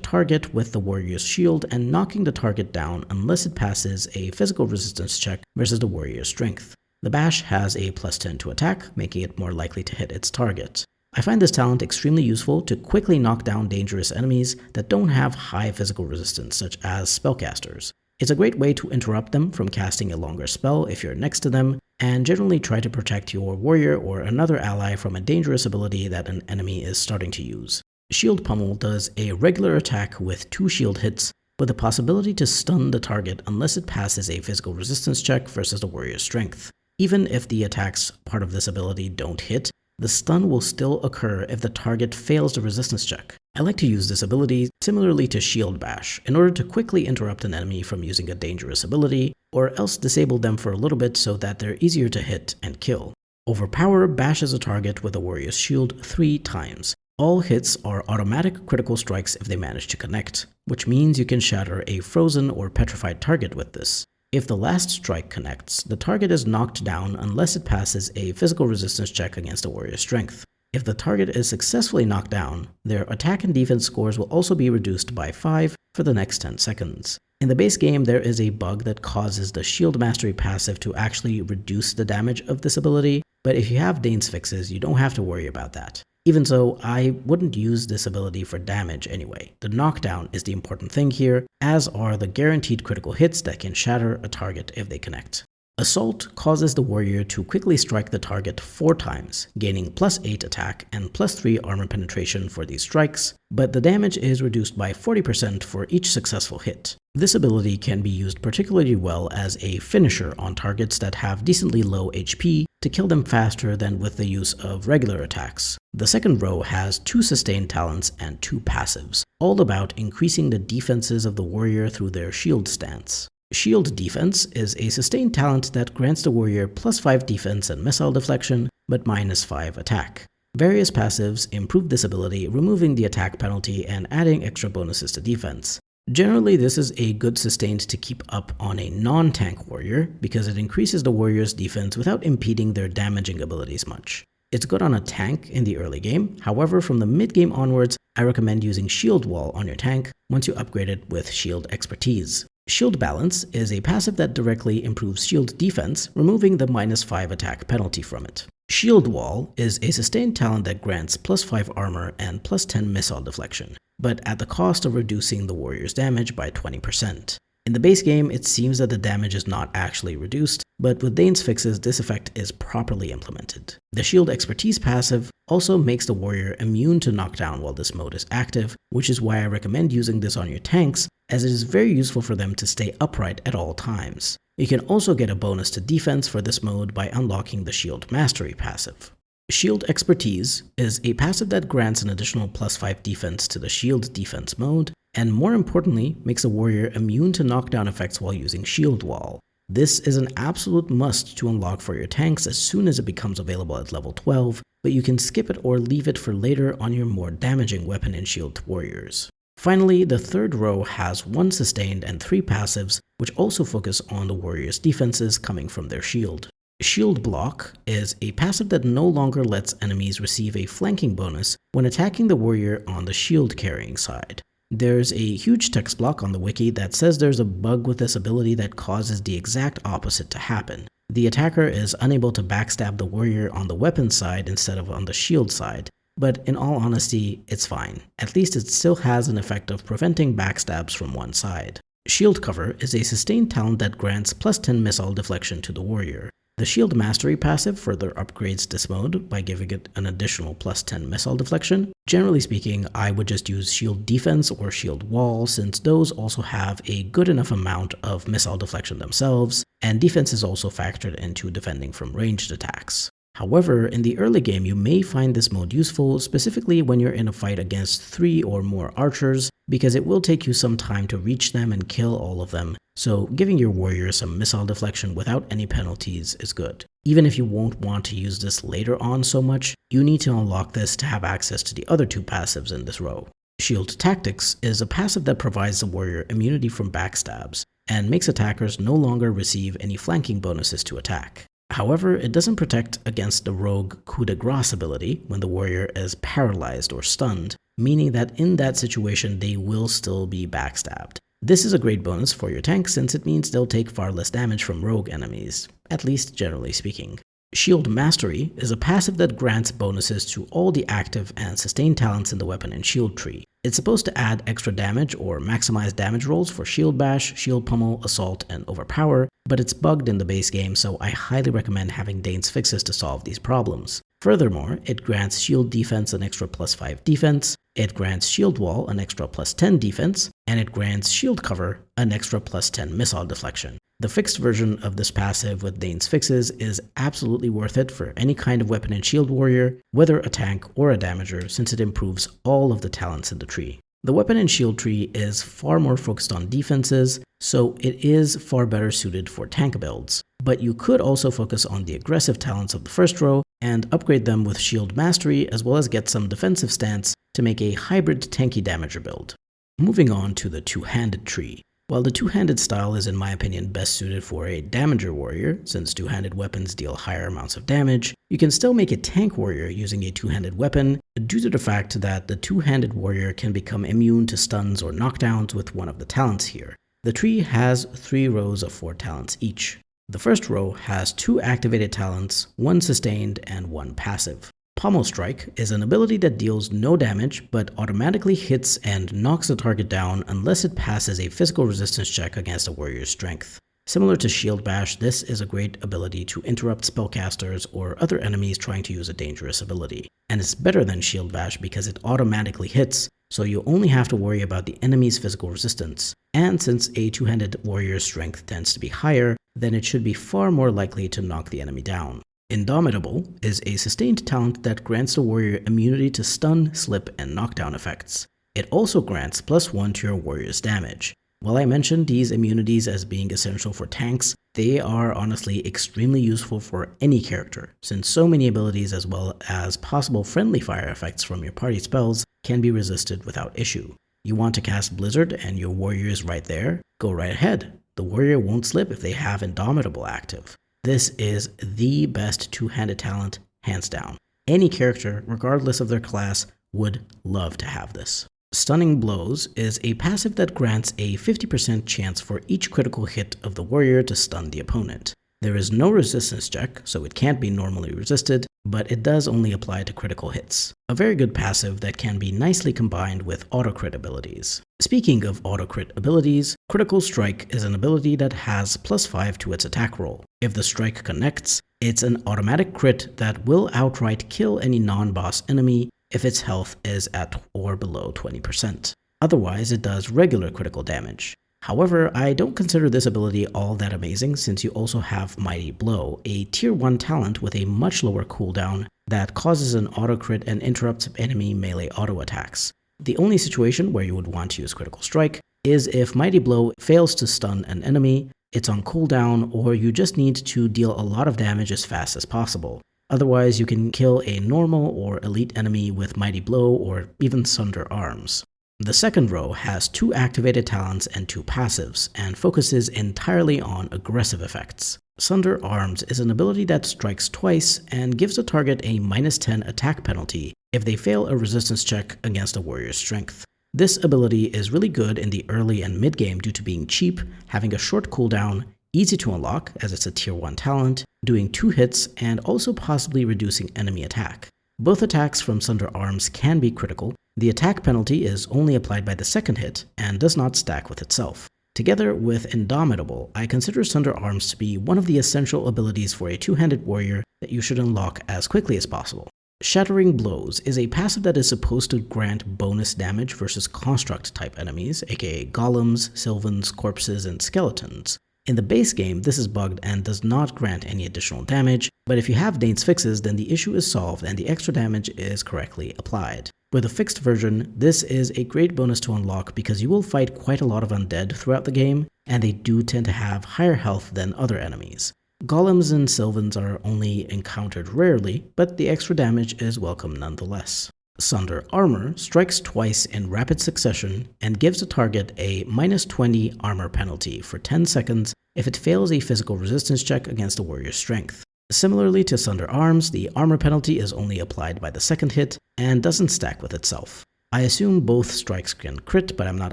target with the warrior's shield and knocking the target down unless it passes a physical resistance check versus the warrior's strength. The bash has a +10 to attack, making it more likely to hit its target. I find this talent extremely useful to quickly knock down dangerous enemies that don't have high physical resistance, such as spellcasters. It's a great way to interrupt them from casting a longer spell if you're next to them, and generally try to protect your warrior or another ally from a dangerous ability that an enemy is starting to use. Shield Pummel does a regular attack with 2 shield hits, with the possibility to stun the target unless it passes a physical resistance check versus the warrior's strength. Even if the attacks part of this ability don't hit, the stun will still occur if the target fails the resistance check. I like to use this ability similarly to Shield Bash in order to quickly interrupt an enemy from using a dangerous ability, or else disable them for a little bit so that they're easier to hit and kill. Overpower bashes a target with a warrior's shield 3 times. All hits are automatic critical strikes if they manage to connect, which means you can shatter a frozen or petrified target with this. If the last strike connects, the target is knocked down unless it passes a physical resistance check against the warrior's strength. If the target is successfully knocked down, their attack and defense scores will also be reduced by 5 for the next 10 seconds. In the base game, there is a bug that causes the Shield Mastery passive to actually reduce the damage of this ability, but if you have Dane's fixes, you don't have to worry about that. Even so, I wouldn't use this ability for damage anyway. The knockdown is the important thing here, as are the guaranteed critical hits that can shatter a target if they connect. Assault causes the warrior to quickly strike the target 4 times, gaining +8 attack and +3 armor penetration for these strikes, but the damage is reduced by 40% for each successful hit. This ability can be used particularly well as a finisher on targets that have decently low HP to kill them faster than with the use of regular attacks. The second row has 2 sustained talents and 2 passives, all about increasing the defenses of the warrior through their shield stance. Shield Defense is a sustained talent that grants the warrior +5 defense and missile deflection, but -5 attack. Various passives improve this ability, removing the attack penalty and adding extra bonuses to defense. Generally, this is a good sustained to keep up on a non-tank warrior because it increases the warrior's defense without impeding their damaging abilities much. It's good on a tank in the early game, however from the mid-game onwards, I recommend using Shield Wall on your tank once you upgrade it with Shield Expertise. Shield Balance is a passive that directly improves shield defense, removing the -5 attack penalty from it. Shield Wall is a sustained talent that grants +5 armor and +10 missile deflection, but at the cost of reducing the warrior's damage by 20%. In the base game, it seems that the damage is not actually reduced, but with Dane's fixes, this effect is properly implemented. The Shield Expertise passive also makes the warrior immune to knockdown while this mode is active, which is why I recommend using this on your tanks, as it is very useful for them to stay upright at all times. You can also get a bonus to defense for this mode by unlocking the Shield Mastery passive. Shield Expertise is a passive that grants an additional +5 defense to the Shield Defense mode, and more importantly, makes a warrior immune to knockdown effects while using Shield Wall. This is an absolute must to unlock for your tanks as soon as it becomes available at level 12, but you can skip it or leave it for later on your more damaging weapon and shield warriors. Finally, the third row has 1 sustained and 3 passives, which also focus on the warrior's defenses coming from their shield. Shield Block is a passive that no longer lets enemies receive a flanking bonus when attacking the warrior on the shield carrying side. There's a huge text block on the wiki that says there's a bug with this ability that causes the exact opposite to happen. The attacker is unable to backstab the warrior on the weapon side instead of on the shield side, but in all honesty, it's fine. At least it still has an effect of preventing backstabs from one side. Shield Cover is a sustained talent that grants +10 missile deflection to the warrior. The Shield Mastery passive further upgrades this mode by giving it an additional +10 missile deflection. Generally speaking, I would just use Shield Defense or Shield Wall since those also have a good enough amount of missile deflection themselves, and defense is also factored into defending from ranged attacks. However, in the early game, you may find this mode useful, specifically when you're in a fight against 3 or more archers, because it will take you some time to reach them and kill all of them, so giving your warrior some missile deflection without any penalties is good. Even if you won't want to use this later on so much, you need to unlock this to have access to the other two passives in this row. Shield Tactics is a passive that provides the warrior immunity from backstabs, and makes attackers no longer receive any flanking bonuses to attack. However, it doesn't protect against the rogue coup de grace ability when the warrior is paralyzed or stunned, meaning that in that situation they will still be backstabbed. This is a great bonus for your tank since it means they'll take far less damage from rogue enemies, at least generally speaking. Shield Mastery is a passive that grants bonuses to all the active and sustained talents in the Weapon and Shield tree. It's supposed to add extra damage or maximize damage rolls for Shield Bash, Shield Pummel, Assault, and Overpower, but it's bugged in the base game, so I highly recommend having Dane's fixes to solve these problems. Furthermore, it grants Shield Defense an extra +5 defense, it grants Shield Wall an extra +10 defense, and it grants Shield Cover an extra +10 missile deflection. The fixed version of this passive with Dane's fixes is absolutely worth it for any kind of Weapon and Shield warrior, whether a tank or a damager, since it improves all of the talents in the tree. The Weapon and Shield tree is far more focused on defenses, so it is far better suited for tank builds. But you could also focus on the aggressive talents of the first row and upgrade them with Shield Mastery, as well as get some defensive stance to make a hybrid tanky damager build. Moving on to the two-handed tree. While the two-handed style is in my opinion best suited for a damager warrior, since two-handed weapons deal higher amounts of damage, you can still make a tank warrior using a two-handed weapon due to the fact that the two-handed warrior can become immune to stuns or knockdowns with one of the talents here. The tree has 3 rows of 4 talents each. The first row has 2 activated talents, 1 sustained and 1 passive. Pommel Strike is an ability that deals no damage but automatically hits and knocks the target down unless it passes a physical resistance check against a warrior's strength. Similar to Shield Bash, this is a great ability to interrupt spellcasters or other enemies trying to use a dangerous ability. And it's better than Shield Bash because it automatically hits, so you only have to worry about the enemy's physical resistance. And since a two-handed warrior's strength tends to be higher, then it should be far more likely to knock the enemy down. Indomitable is a sustained talent that grants the warrior immunity to stun, slip, and knockdown effects. It also grants +1 to your warrior's damage. While I mentioned these immunities as being essential for tanks, they are honestly extremely useful for any character, since so many abilities as well as possible friendly fire effects from your party spells can be resisted without issue. You want to cast Blizzard and your warrior is right there? Go right ahead. The warrior won't slip if they have Indomitable active. This is the best two-handed talent, hands down. Any character, regardless of their class, would love to have this. Stunning Blows is a passive that grants a 50% chance for each critical hit of the warrior to stun the opponent. There is no resistance check, so it can't be normally resisted, but it does only apply to critical hits. A very good passive that can be nicely combined with auto-crit abilities. Speaking of auto-crit abilities, Critical Strike is an ability that has +5 to its attack roll. If the strike connects, it's an automatic crit that will outright kill any non-boss enemy if its health is at or below 20%. Otherwise, it does regular critical damage. However, I don't consider this ability all that amazing since you also have Mighty Blow, a tier 1 talent with a much lower cooldown that causes an auto crit and interrupts enemy melee auto attacks. The only situation where you would want to use Critical Strike is if Mighty Blow fails to stun an enemy, it's on cooldown, or you just need to deal a lot of damage as fast as possible. Otherwise, you can kill a normal or elite enemy with Mighty Blow or even Sunder Arms. The second row has 2 activated talents and 2 passives, and focuses entirely on aggressive effects. Sunder Arms is an ability that strikes twice and gives a target a -10 attack penalty if they fail a resistance check against a warrior's strength. This ability is really good in the early and mid-game due to being cheap, having a short cooldown, easy to unlock as it's a tier 1 talent, doing 2 hits, and also possibly reducing enemy attack. Both attacks from Sunder Arms can be critical. The attack penalty is only applied by the second hit and does not stack with itself. Together with Indomitable, I consider Sunder Arms to be one of the essential abilities for a two-handed warrior that you should unlock as quickly as possible. Shattering Blows is a passive that is supposed to grant bonus damage versus construct type enemies, aka golems, sylvans, corpses, and skeletons. In the base game, this is bugged and does not grant any additional damage, but if you have Dane's fixes, then the issue is solved and the extra damage is correctly applied. With a fixed version, this is a great bonus to unlock because you will fight quite a lot of undead throughout the game, and they do tend to have higher health than other enemies. Golems and Sylvans are only encountered rarely, but the extra damage is welcome nonetheless. Sunder Armor strikes twice in rapid succession and gives the target a -20 armor penalty for 10 seconds if it fails a physical resistance check against the warrior's strength. Similarly to Sunder Arms, the armor penalty is only applied by the second hit and doesn't stack with itself. I assume both strikes can crit, but I'm not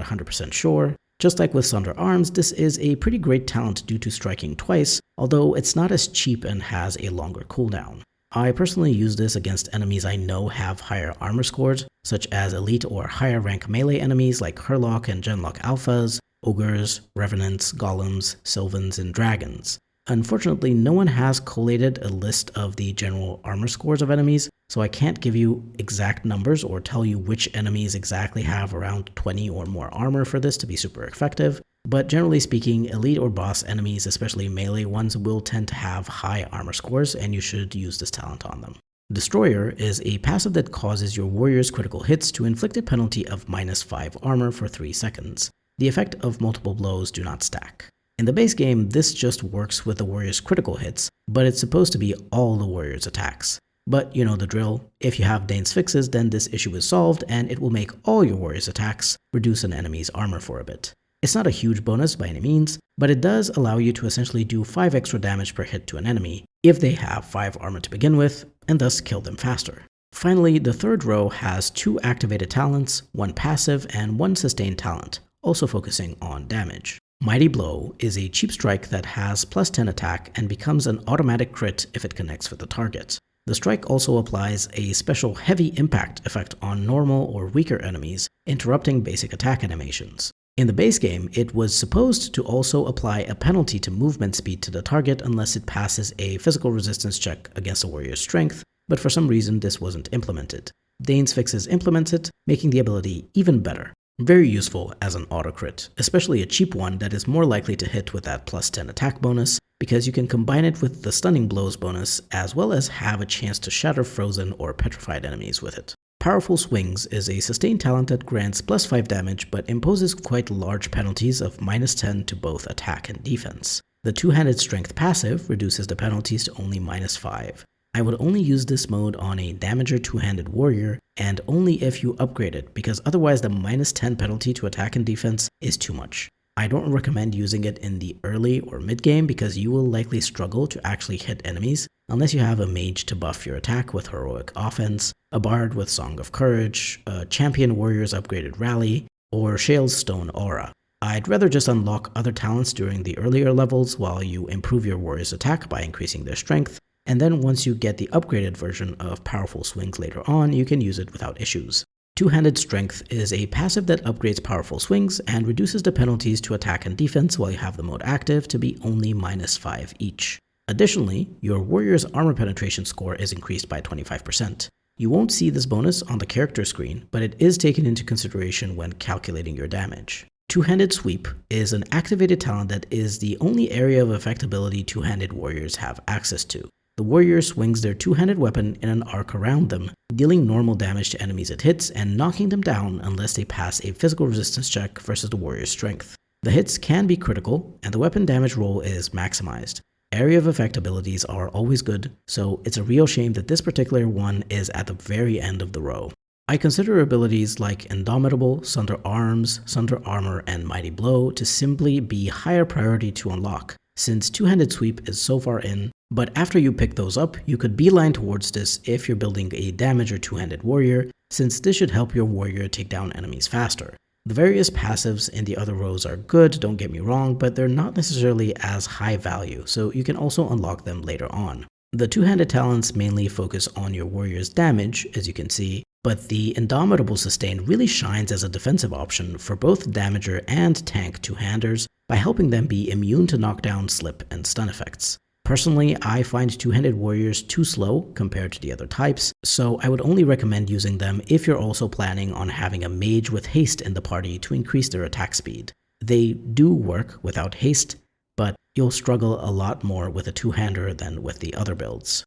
100% sure. Just like with Sunder Arms, this is a pretty great talent due to striking twice, although it's not as cheap and has a longer cooldown. I personally use this against enemies I know have higher armor scores, such as elite or higher rank melee enemies like Hurlock and Genlock Alphas, Ogres, Revenants, Golems, Sylvans, and Dragons. Unfortunately, no one has collated a list of the general armor scores of enemies, so I can't give you exact numbers or tell you which enemies exactly have around 20 or more armor for this to be super effective. But generally speaking, elite or boss enemies, especially melee ones, will tend to have high armor scores, and you should use this talent on them. Destroyer is a passive that causes your warrior's critical hits to inflict a penalty of -5 armor for 3 seconds. The effect of multiple blows do not stack. In the base game, this just works with the warrior's critical hits, but it's supposed to be all the warrior's attacks. But you know the drill. If you have Dane's fixes, then this issue is solved, and it will make all your warrior's attacks reduce an enemy's armor for a bit. It's not a huge bonus by any means, but it does allow you to essentially do 5 extra damage per hit to an enemy if they have 5 armor to begin with, and thus kill them faster. Finally, the third row has 2 activated talents, 1 passive, and 1 sustained talent, also focusing on damage. Mighty Blow is a cheap strike that has +10 attack and becomes an automatic crit if it connects with the target. The strike also applies a special heavy impact effect on normal or weaker enemies, interrupting basic attack animations. In the base game, it was supposed to also apply a penalty to movement speed to the target unless it passes a physical resistance check against the warrior's strength, but for some reason this wasn't implemented. Dane's fixes implements it, making the ability even better. Very useful as an auto crit, especially a cheap one that is more likely to hit with that +10 attack bonus, because you can combine it with the stunning blows bonus as well as have a chance to shatter frozen or petrified enemies with it. Powerful Swings is a sustained talent that grants +5 damage but imposes quite large penalties of -10 to both attack and defense. The two-handed strength passive reduces the penalties to only -5. I would only use this mode on a damager two-handed warrior, and only if you upgrade it, because otherwise the -10 penalty to attack and defense is too much. I don't recommend using it in the early or mid-game because you will likely struggle to actually hit enemies unless you have a mage to buff your attack with heroic offense, a bard with Song of Courage, a champion warrior's upgraded rally, or Shale's Stone Aura. I'd rather just unlock other talents during the earlier levels while you improve your warrior's attack by increasing their strength, and then once you get the upgraded version of Powerful Swings later on, you can use it without issues. Two-handed strength is a passive that upgrades Powerful Swings and reduces the penalties to attack and defense while you have the mode active to be only -5 each. Additionally, your warrior's armor penetration score is increased by 25%. You won't see this bonus on the character screen, but it is taken into consideration when calculating your damage. Two-handed Sweep is an activated talent that is the only area of effectability two-handed warriors have access to. The warrior swings their two-handed weapon in an arc around them, dealing normal damage to enemies it hits and knocking them down unless they pass a physical resistance check versus the warrior's strength. The hits can be critical, and the weapon damage roll is maximized. Area of effect abilities are always good, so it's a real shame that this particular one is at the very end of the row. I consider abilities like Indomitable, Sunder Arms, Sunder Armor, and Mighty Blow to simply be higher priority to unlock, since Two-Handed Sweep is so far in, but after you pick those up, you could beeline towards this if you're building a damage or two-handed warrior, since this should help your warrior take down enemies faster. The various passives in the other rows are good, don't get me wrong, but they're not necessarily as high value, so you can also unlock them later on. The two-handed talents mainly focus on your warrior's damage, as you can see, but the Indomitable Sustain really shines as a defensive option for both damager and tank two-handers by helping them be immune to knockdown, slip, and stun effects. Personally, I find two-handed warriors too slow compared to the other types, so I would only recommend using them if you're also planning on having a mage with haste in the party to increase their attack speed. They do work without haste, but you'll struggle a lot more with a two-hander than with the other builds.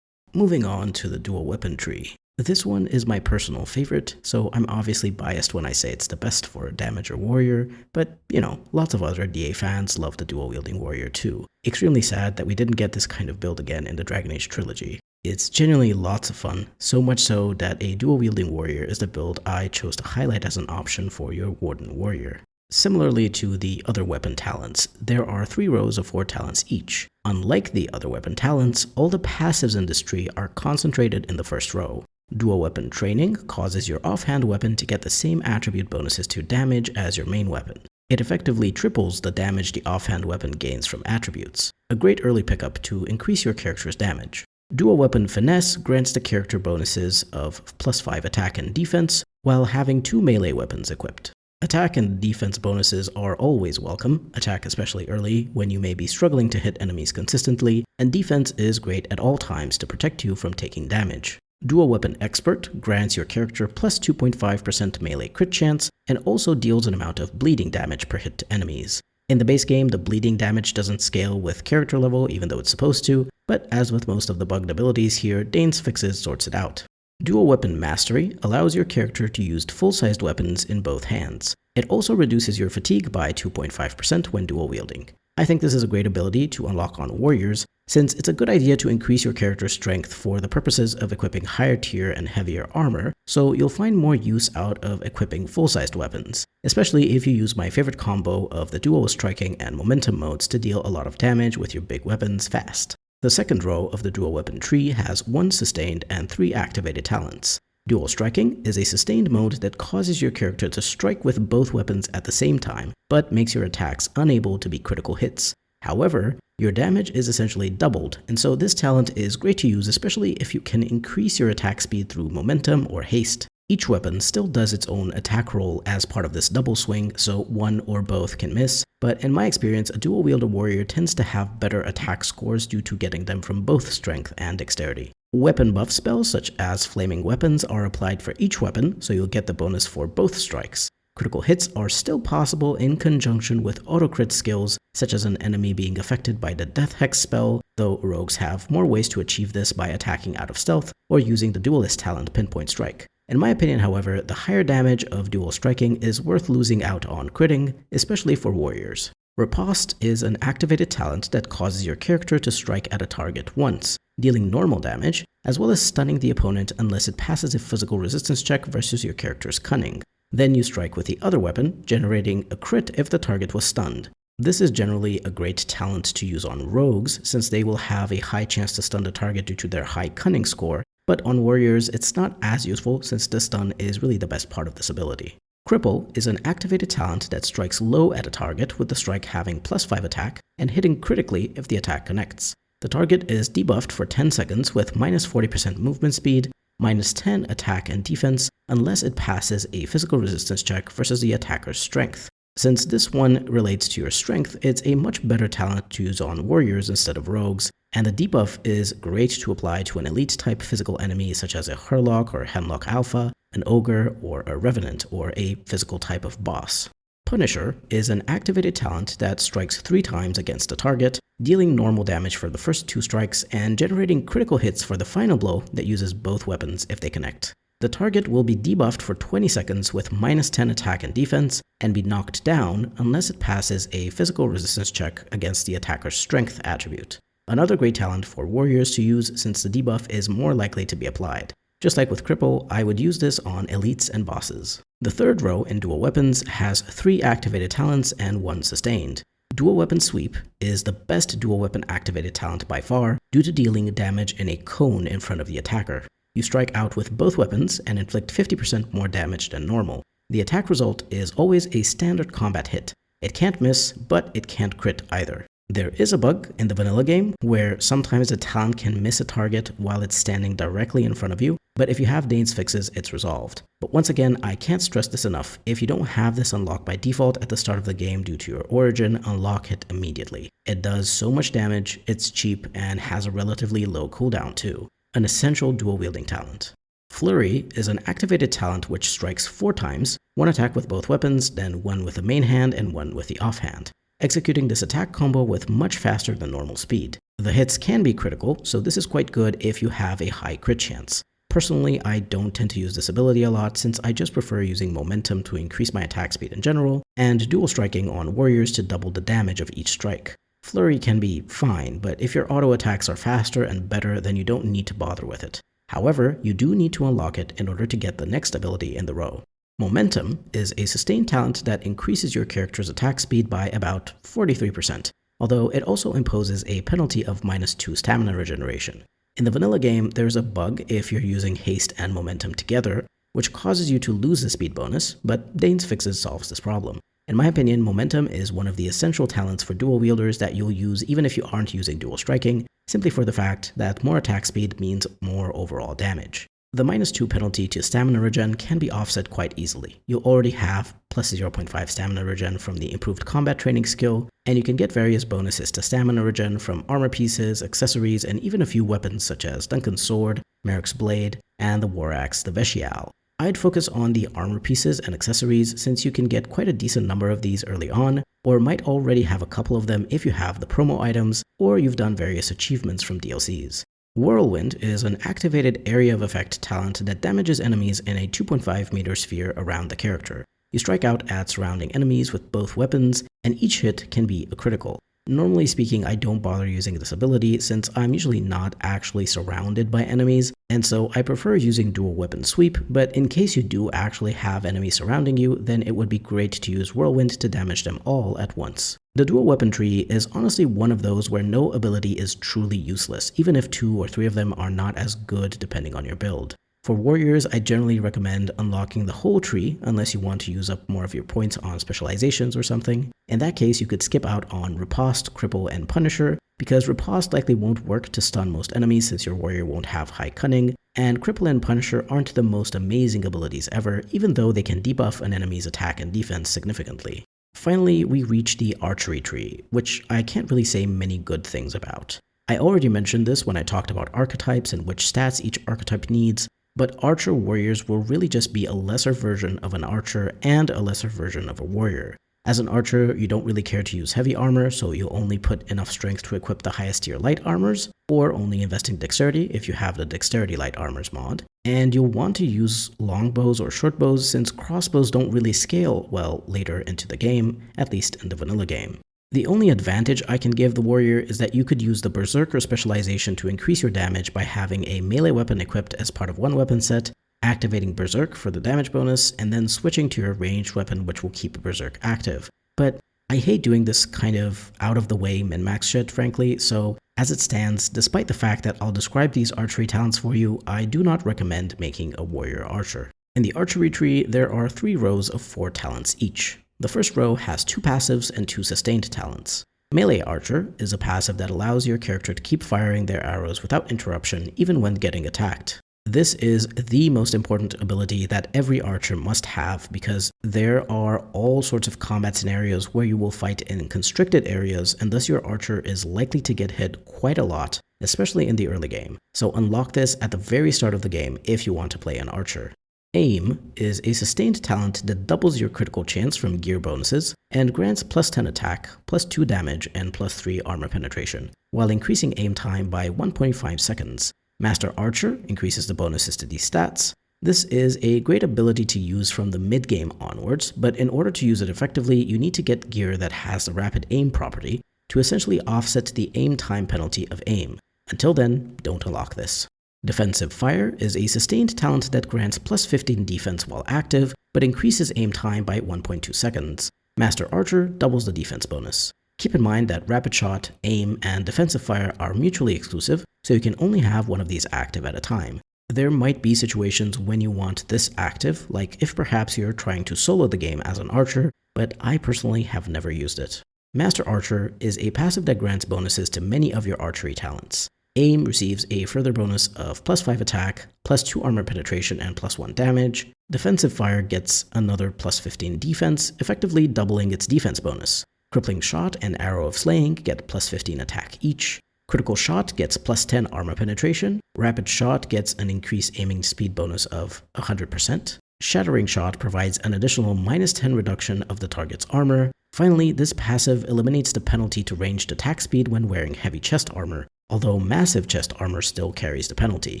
Moving on to the dual weapon tree. This one is my personal favorite, so I'm obviously biased when I say it's the best for a damager warrior, but you know, lots of other DA fans love the dual wielding warrior too. Extremely sad that we didn't get this kind of build again in the Dragon Age trilogy. It's genuinely lots of fun, so much so that a dual wielding warrior is the build I chose to highlight as an option for your Warden warrior. Similarly to the other weapon talents, there are 3 rows of 4 talents each. Unlike the other weapon talents, all the passives in this tree are concentrated in the first row. Dual weapon training causes your offhand weapon to get the same attribute bonuses to damage as your main weapon. It effectively triples the damage the offhand weapon gains from attributes, a great early pickup to increase your character's damage. Dual weapon finesse grants the character bonuses of +5 attack and defense, while having 2 melee weapons equipped. Attack and defense bonuses are always welcome, attack especially early when you may be struggling to hit enemies consistently, and defense is great at all times to protect you from taking damage. Dual Weapon Expert grants your character plus 2.5% melee crit chance and also deals an amount of bleeding damage per hit to enemies. In the base game, the bleeding damage doesn't scale with character level even though it's supposed to, but as with most of the bugged abilities here, Dane's Fixes sorts it out. Dual Weapon Mastery allows your character to use full-sized weapons in both hands. It also reduces your fatigue by 2.5% when dual wielding. I think this is a great ability to unlock on warriors, since it's a good idea to increase your character's strength for the purposes of equipping higher tier and heavier armor, so you'll find more use out of equipping full-sized weapons, especially if you use my favorite combo of the dual striking and momentum modes to deal a lot of damage with your big weapons fast. The second row of the dual weapon tree has 1 sustained and 3 activated talents. Dual striking is a sustained mode that causes your character to strike with both weapons at the same time, but makes your attacks unable to be critical hits. However, your damage is essentially doubled, and so this talent is great to use especially if you can increase your attack speed through momentum or haste. Each weapon still does its own attack roll as part of this double swing, so one or both can miss, but in my experience, a dual wielder warrior tends to have better attack scores due to getting them from both strength and dexterity. Weapon buff spells such as flaming weapons are applied for each weapon, so you'll get the bonus for both strikes. Critical hits are still possible in conjunction with auto-crit skills, such as an enemy being affected by the Death Hex spell, though rogues have more ways to achieve this by attacking out of stealth or using the duelist talent Pinpoint Strike. In my opinion, however, the higher damage of dual striking is worth losing out on critting, especially for warriors. Riposte is an activated talent that causes your character to strike at a target once, dealing normal damage, as well as stunning the opponent unless it passes a physical resistance check versus your character's cunning. Then you strike with the other weapon, generating a crit if the target was stunned. This is generally a great talent to use on rogues, since they will have a high chance to stun the target due to their high cunning score, but on warriors it's not as useful since the stun is really the best part of this ability. Cripple is an activated talent that strikes low at a target with the strike having +5 attack and hitting critically if the attack connects. The target is debuffed for 10 seconds with -40% movement speed, -10 attack and defense unless it passes a physical resistance check versus the attacker's strength. Since this one relates to your strength, it's a much better talent to use on warriors instead of rogues, and the debuff is great to apply to an elite type physical enemy such as a Hurlock or Hemlock Alpha, an Ogre, or a Revenant, or a physical type of boss. Punisher is an activated talent that strikes 3 times against a target, dealing normal damage for the first 2 strikes and generating critical hits for the final blow that uses both weapons if they connect. The target will be debuffed for 20 seconds with -10 attack and defense, and be knocked down unless it passes a physical resistance check against the attacker's strength attribute. Another great talent for warriors to use since the debuff is more likely to be applied. Just like with Cripple, I would use this on elites and bosses. The third row in dual weapons has 3 activated talents and 1 sustained. Dual Weapon Sweep is the best dual weapon activated talent by far due to dealing damage in a cone in front of the attacker. You strike out with both weapons and inflict 50% more damage than normal. The attack result is always a standard combat hit. It can't miss, but it can't crit either. There is a bug in the vanilla game where sometimes a talent can miss a target while it's standing directly in front of you, but if you have Dane's Fixes, it's resolved. But once again, I can't stress this enough. If you don't have this unlocked by default at the start of the game due to your origin, unlock it immediately. It does so much damage, it's cheap, and has a relatively low cooldown too. An essential dual-wielding talent. Flurry is an activated talent which strikes 4 times, 1 attack with both weapons, then 1 with the main hand and 1 with the offhand. executing this attack combo with much faster than normal speed. The hits can be critical, so this is quite good if you have a high crit chance. Personally, I don't tend to use this ability a lot since I just prefer using momentum to increase my attack speed in general, and dual striking on warriors to double the damage of each strike. Flurry can be fine, but if your auto attacks are faster and better, then you don't need to bother with it. However, you do need to unlock it in order to get the next ability in the row. Momentum is a sustained talent that increases your character's attack speed by about 43%, although it also imposes a penalty of -2 stamina regeneration. In the vanilla game, there's a bug if you're using haste and momentum together, which causes you to lose the speed bonus, but Dane's Fixes solves this problem. In my opinion, momentum is one of the essential talents for dual wielders that you'll use even if you aren't using dual striking, simply for the fact that more attack speed means more overall damage. The -2 penalty to stamina regen can be offset quite easily. You already have plus 0.5 stamina regen from the improved combat training skill, and you can get various bonuses to stamina regen from armor pieces, accessories, and even a few weapons such as Duncan's Sword, Merrick's Blade, and the War Axe, the Veshial. I'd focus on the armor pieces and accessories since you can get quite a decent number of these early on, or might already have a couple of them if you have the promo items, or you've done various achievements from DLCs. Whirlwind is an activated area of effect talent that damages enemies in a 2.5 meter sphere around the character. You strike out at surrounding enemies with both weapons, and each hit can be a critical. Normally speaking, I don't bother using this ability since I'm usually not actually surrounded by enemies, and so I prefer using dual weapon sweep, but in case you do actually have enemies surrounding you, then it would be great to use Whirlwind to damage them all at once. The dual weapon tree is honestly one of those where no ability is truly useless, even if 2 or 3 of them are not as good depending on your build. For warriors, I generally recommend unlocking the whole tree unless you want to use up more of your points on specializations or something. In that case, you could skip out on Riposte, Cripple, and Punisher, because Riposte likely won't work to stun most enemies since your warrior won't have high cunning, and Cripple and Punisher aren't the most amazing abilities ever, even though they can debuff an enemy's attack and defense significantly. Finally, we reach the Archery tree, which I can't really say many good things about. I already mentioned this when I talked about archetypes and which stats each archetype needs, but archer warriors will really just be a lesser version of an archer and a lesser version of a warrior. As an archer, you don't really care to use heavy armor, so you'll only put enough strength to equip the highest tier light armors, or only invest in dexterity if you have the dexterity light armors mod. And you'll want to use longbows or shortbows since crossbows don't really scale well later into the game, at least in the vanilla game. The only advantage I can give the warrior is that you could use the Berserker specialization to increase your damage by having a melee weapon equipped as part of one weapon set, activating Berserk for the damage bonus, and then switching to your ranged weapon which will keep Berserk active. But I hate doing this kind of out-of-the-way min-max shit, frankly, so as it stands, despite the fact that I'll describe these archery talents for you, I do not recommend making a warrior archer. In the archery tree, there are 3 rows of 4 talents each. The first row has 2 passives and 2 sustained talents. Melee Archer is a passive that allows your character to keep firing their arrows without interruption even when getting attacked. This is the most important ability that every archer must have because there are all sorts of combat scenarios where you will fight in constricted areas and thus your archer is likely to get hit quite a lot, especially in the early game. So unlock this at the very start of the game if you want to play an archer. Aim is a sustained talent that doubles your critical chance from gear bonuses and grants +10 attack, +2 damage, and +3 armor penetration, while increasing aim time by 1.5 seconds. Master Archer increases the bonuses to these stats. This is a great ability to use from the mid-game onwards, but in order to use it effectively, you need to get gear that has the rapid aim property to essentially offset the aim time penalty of aim. Until then, don't unlock this. Defensive Fire is a sustained talent that grants +15 defense while active, but increases aim time by 1.2 seconds. Master Archer doubles the defense bonus. Keep in mind that Rapid Shot, Aim, and Defensive Fire are mutually exclusive, so you can only have one of these active at a time. There might be situations when you want this active, like if perhaps you're trying to solo the game as an archer, but I personally have never used it. Master Archer is a passive that grants bonuses to many of your archery talents. Aim receives a further bonus of +5 attack, +2 armor penetration, and +1 damage. Defensive Fire gets another +15 defense, effectively doubling its defense bonus. Crippling Shot and Arrow of Slaying get +15 attack each. Critical Shot gets +10 armor penetration. Rapid Shot gets an increased aiming speed bonus of 100%. Shattering Shot provides an additional -10 reduction of the target's armor. Finally, this passive eliminates the penalty to ranged attack speed when wearing heavy chest armor, although massive chest armor still carries the penalty.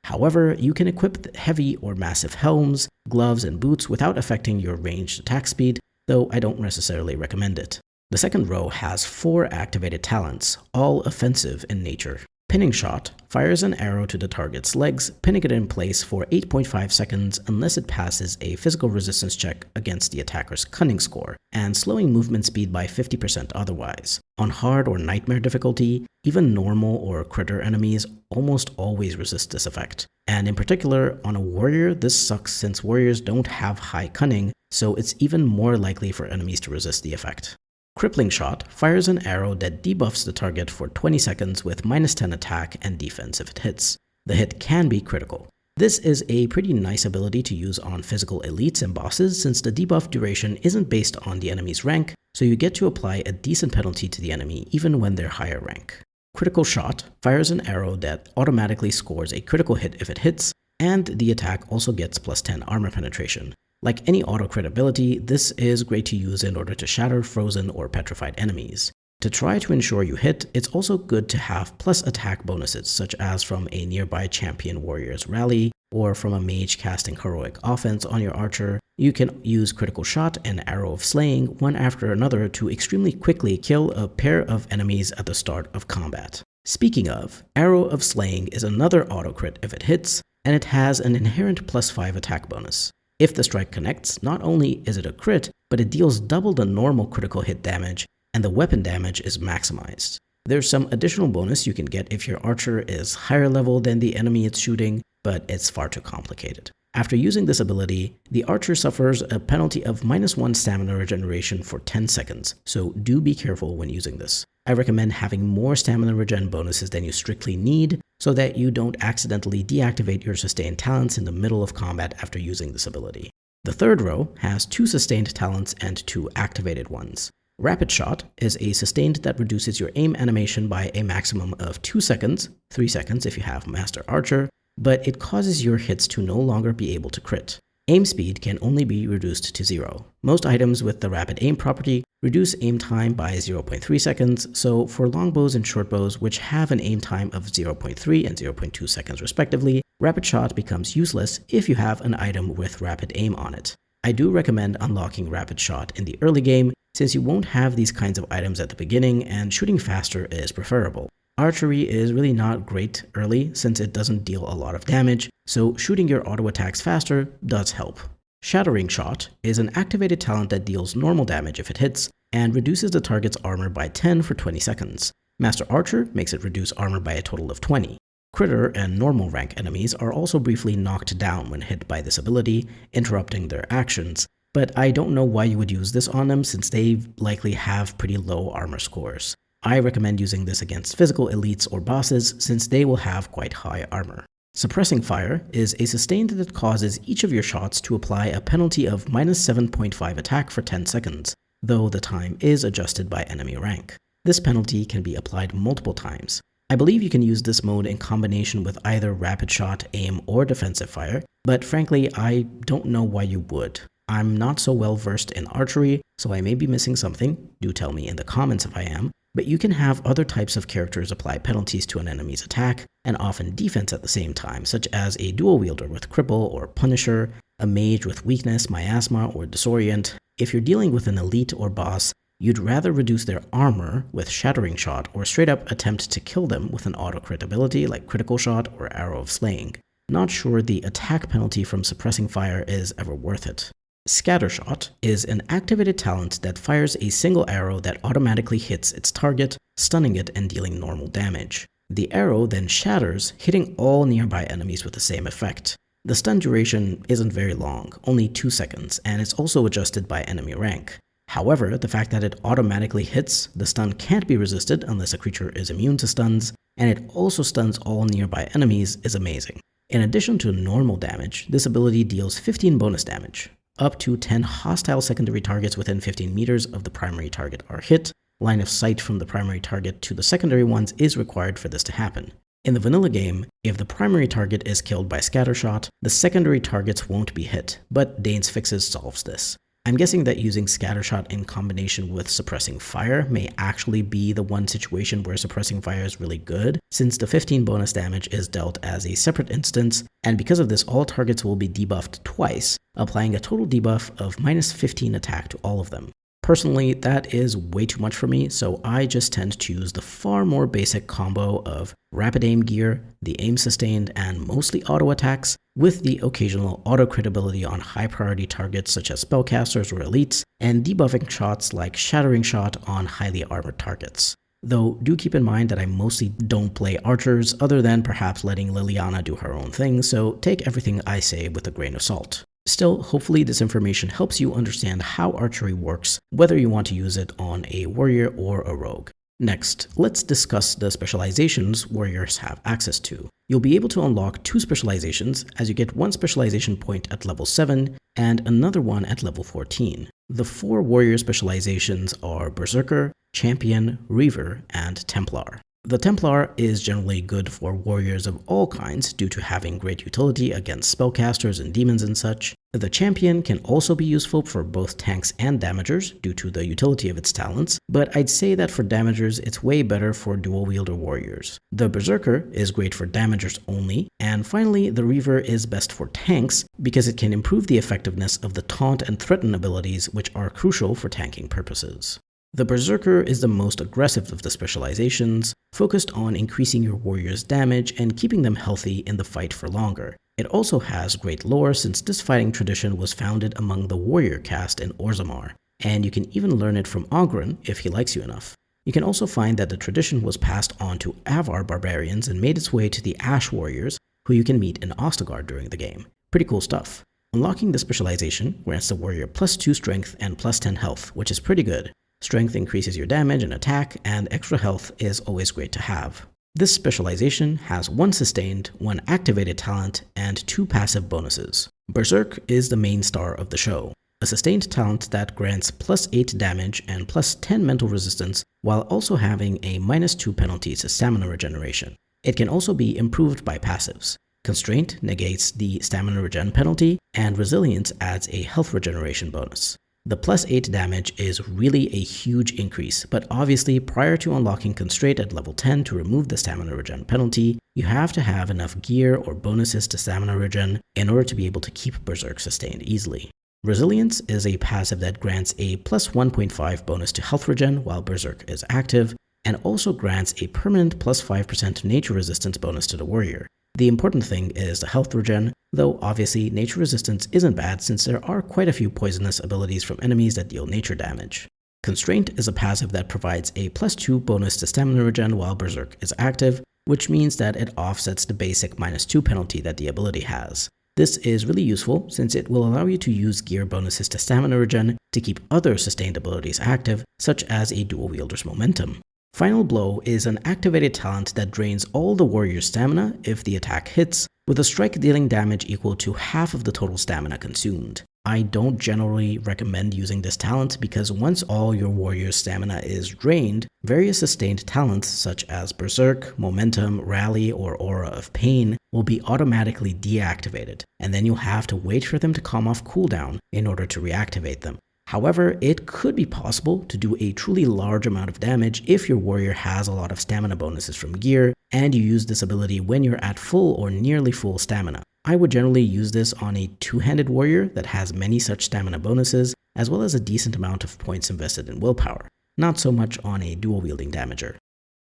However, you can equip heavy or massive helms, gloves, and boots without affecting your ranged attack speed, though I don't necessarily recommend it. The second row has 4 activated talents, all offensive in nature. Pinning Shot fires an arrow to the target's legs, pinning it in place for 8.5 seconds unless it passes a physical resistance check against the attacker's cunning score, and slowing movement speed by 50% otherwise. On hard or nightmare difficulty, even normal or critter enemies almost always resist this effect. And in particular, on a warrior, this sucks since warriors don't have high cunning, so it's even more likely for enemies to resist the effect. Crippling Shot fires an arrow that debuffs the target for 20 seconds with -10 attack and defense if it hits. The hit can be critical. This is a pretty nice ability to use on physical elites and bosses since the debuff duration isn't based on the enemy's rank, so you get to apply a decent penalty to the enemy even when they're higher rank. Critical Shot fires an arrow that automatically scores a critical hit if it hits, and the attack also gets +10 armor penetration. Like any auto-crit ability, this is great to use in order to shatter frozen or petrified enemies. To try to ensure you hit, it's also good to have plus attack bonuses such as from a nearby champion warrior's rally or from a mage casting heroic offense on your archer. You can use Critical Shot and Arrow of Slaying one after another to extremely quickly kill a pair of enemies at the start of combat. Speaking of, Arrow of Slaying is another auto-crit if it hits, and it has an inherent +5 attack bonus. If the strike connects, not only is it a crit, but it deals double the normal critical hit damage, and the weapon damage is maximized. There's some additional bonus you can get if your archer is higher level than the enemy it's shooting, but it's far too complicated. After using this ability, the archer suffers a penalty of -1 stamina regeneration for 10 seconds, so do be careful when using this. I recommend having more stamina regen bonuses than you strictly need, so that you don't accidentally deactivate your sustained talents in the middle of combat after using this ability. The third row has 2 sustained talents and 2 activated ones. Rapid Shot is a sustained that reduces your aim animation by a maximum of 2 seconds, 3 seconds if you have Master Archer, but it causes your hits to no longer be able to crit. Aim speed can only be reduced to 0. Most items with the Rapid Aim property reduce aim time by 0.3 seconds, so for longbows and shortbows which have an aim time of 0.3 and 0.2 seconds respectively, Rapid Shot becomes useless if you have an item with Rapid Aim on it. I do recommend unlocking Rapid Shot in the early game since you won't have these kinds of items at the beginning and shooting faster is preferable. Archery is really not great early since it doesn't deal a lot of damage, so shooting your auto attacks faster does help. Shattering Shot is an activated talent that deals normal damage if it hits, and reduces the target's armor by 10 for 20 seconds. Master Archer makes it reduce armor by a total of 20. Critter and normal rank enemies are also briefly knocked down when hit by this ability, interrupting their actions, but I don't know why you would use this on them since they likely have pretty low armor scores. I recommend using this against physical elites or bosses since they will have quite high armor. Suppressing Fire is a sustained that causes each of your shots to apply a penalty of -7.5 attack for 10 seconds, though the time is adjusted by enemy rank. This penalty can be applied multiple times. I believe you can use this mode in combination with either Rapid Shot, Aim, or Defensive Fire, but frankly, I don't know why you would. I'm not so well versed in archery, so I may be missing something. Do tell me in the comments if I am. But you can have other types of characters apply penalties to an enemy's attack, and often defense at the same time, such as a dual wielder with Cripple or Punisher, a mage with Weakness, Miasma, or Disorient. If you're dealing with an elite or boss, you'd rather reduce their armor with Shattering Shot or straight up attempt to kill them with an auto-crit ability like Critical Shot or Arrow of Slaying. Not sure the attack penalty from Suppressing Fire is ever worth it. Scattershot is an activated talent that fires a single arrow that automatically hits its target, stunning it and dealing normal damage. The arrow then shatters, hitting all nearby enemies with the same effect. The stun duration isn't very long, only 2 seconds, and it's also adjusted by enemy rank. However, the fact that it automatically hits, the stun can't be resisted unless a creature is immune to stuns, and it also stuns all nearby enemies is amazing. In addition to normal damage, this ability deals 15 bonus damage. Up to 10 hostile secondary targets within 15 meters of the primary target are hit. Line of sight from the primary target to the secondary ones is required for this to happen. In the vanilla game, if the primary target is killed by Scattershot, the secondary targets won't be hit, but Dane's Fixes solves this. I'm guessing that using Scattershot in combination with Suppressing Fire may actually be the one situation where Suppressing Fire is really good, since the 15 bonus damage is dealt as a separate instance, and because of this all targets will be debuffed twice, applying a total debuff of -15 attack to all of them. Personally, that is way too much for me, so I just tend to use the far more basic combo of Rapid Aim Gear, the Aim Sustained, and mostly auto attacks, with the occasional auto crit ability on high priority targets such as spellcasters or elites, and debuffing shots like Shattering Shot on highly armored targets. Though do keep in mind that I mostly don't play archers other than perhaps letting Liliana do her own thing, so take everything I say with a grain of salt. Still, hopefully this information helps you understand how archery works, whether you want to use it on a warrior or a rogue. Next, let's discuss the specializations warriors have access to. You'll be able to unlock 2 specializations, as you get 1 specialization point at level 7 and another one at level 14. The 4 warrior specializations are Berserker, Champion, Reaver, and Templar. The Templar is generally good for warriors of all kinds due to having great utility against spellcasters and demons and such. The Champion can also be useful for both tanks and damagers due to the utility of its talents, but I'd say that for damagers it's way better for dual wielder warriors. The Berserker is great for damagers only, and finally the Reaver is best for tanks because it can improve the effectiveness of the taunt and threaten abilities, which are crucial for tanking purposes. The Berserker is the most aggressive of the specializations, focused on increasing your warrior's damage and keeping them healthy in the fight for longer. It also has great lore since this fighting tradition was founded among the warrior caste in Orzammar, and you can even learn it from Oghren if he likes you enough. You can also find that the tradition was passed on to Avar barbarians and made its way to the Ash warriors, who you can meet in Ostgard during the game. Pretty cool stuff. Unlocking the specialization grants the warrior +2 strength and +10 health, which is pretty good. Strength increases your damage and attack, and extra health is always great to have. This specialization has 1 sustained, 1 activated talent, and 2 passive bonuses. Berserk is the main star of the show, a sustained talent that grants +8 damage and +10 mental resistance while also having a -2 penalty to stamina regeneration. It can also be improved by passives. Constraint negates the stamina regen penalty, and Resilience adds a health regeneration bonus. The +8 damage is really a huge increase, but obviously prior to unlocking Constraint at level 10 to remove the stamina regen penalty, you have to have enough gear or bonuses to stamina regen in order to be able to keep Berserk sustained easily. Resilience is a passive that grants a +1.5 bonus to health regen while Berserk is active, and also grants a permanent +5% nature resistance bonus to the warrior. The important thing is the health regen, though obviously nature resistance isn't bad since there are quite a few poisonous abilities from enemies that deal nature damage. Constraint is a passive that provides a +2 bonus to stamina regen while Berserk is active, which means that it offsets the basic -2 penalty that the ability has. This is really useful since it will allow you to use gear bonuses to stamina regen to keep other sustained abilities active, such as a dual wielder's momentum. Final Blow is an activated talent that drains all the warrior's stamina if the attack hits, with a strike dealing damage equal to half of the total stamina consumed. I don't generally recommend using this talent because once all your warrior's stamina is drained, various sustained talents such as Berserk, Momentum, Rally, or Aura of Pain will be automatically deactivated, and then you'll have to wait for them to come off cooldown in order to reactivate them. However, it could be possible to do a truly large amount of damage if your warrior has a lot of stamina bonuses from gear, and you use this ability when you're at full or nearly full stamina. I would generally use this on a two-handed warrior that has many such stamina bonuses, as well as a decent amount of points invested in willpower, not so much on a dual-wielding damager.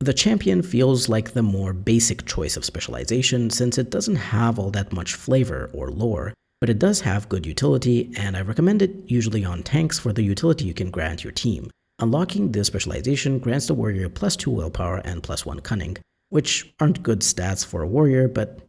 The Champion feels like the more basic choice of specialization since it doesn't have all that much flavor or lore, but it does have good utility, and I recommend it usually on tanks for the utility you can grant your team. Unlocking this specialization grants the warrior +2 willpower and +1 cunning, which aren't good stats for a warrior, but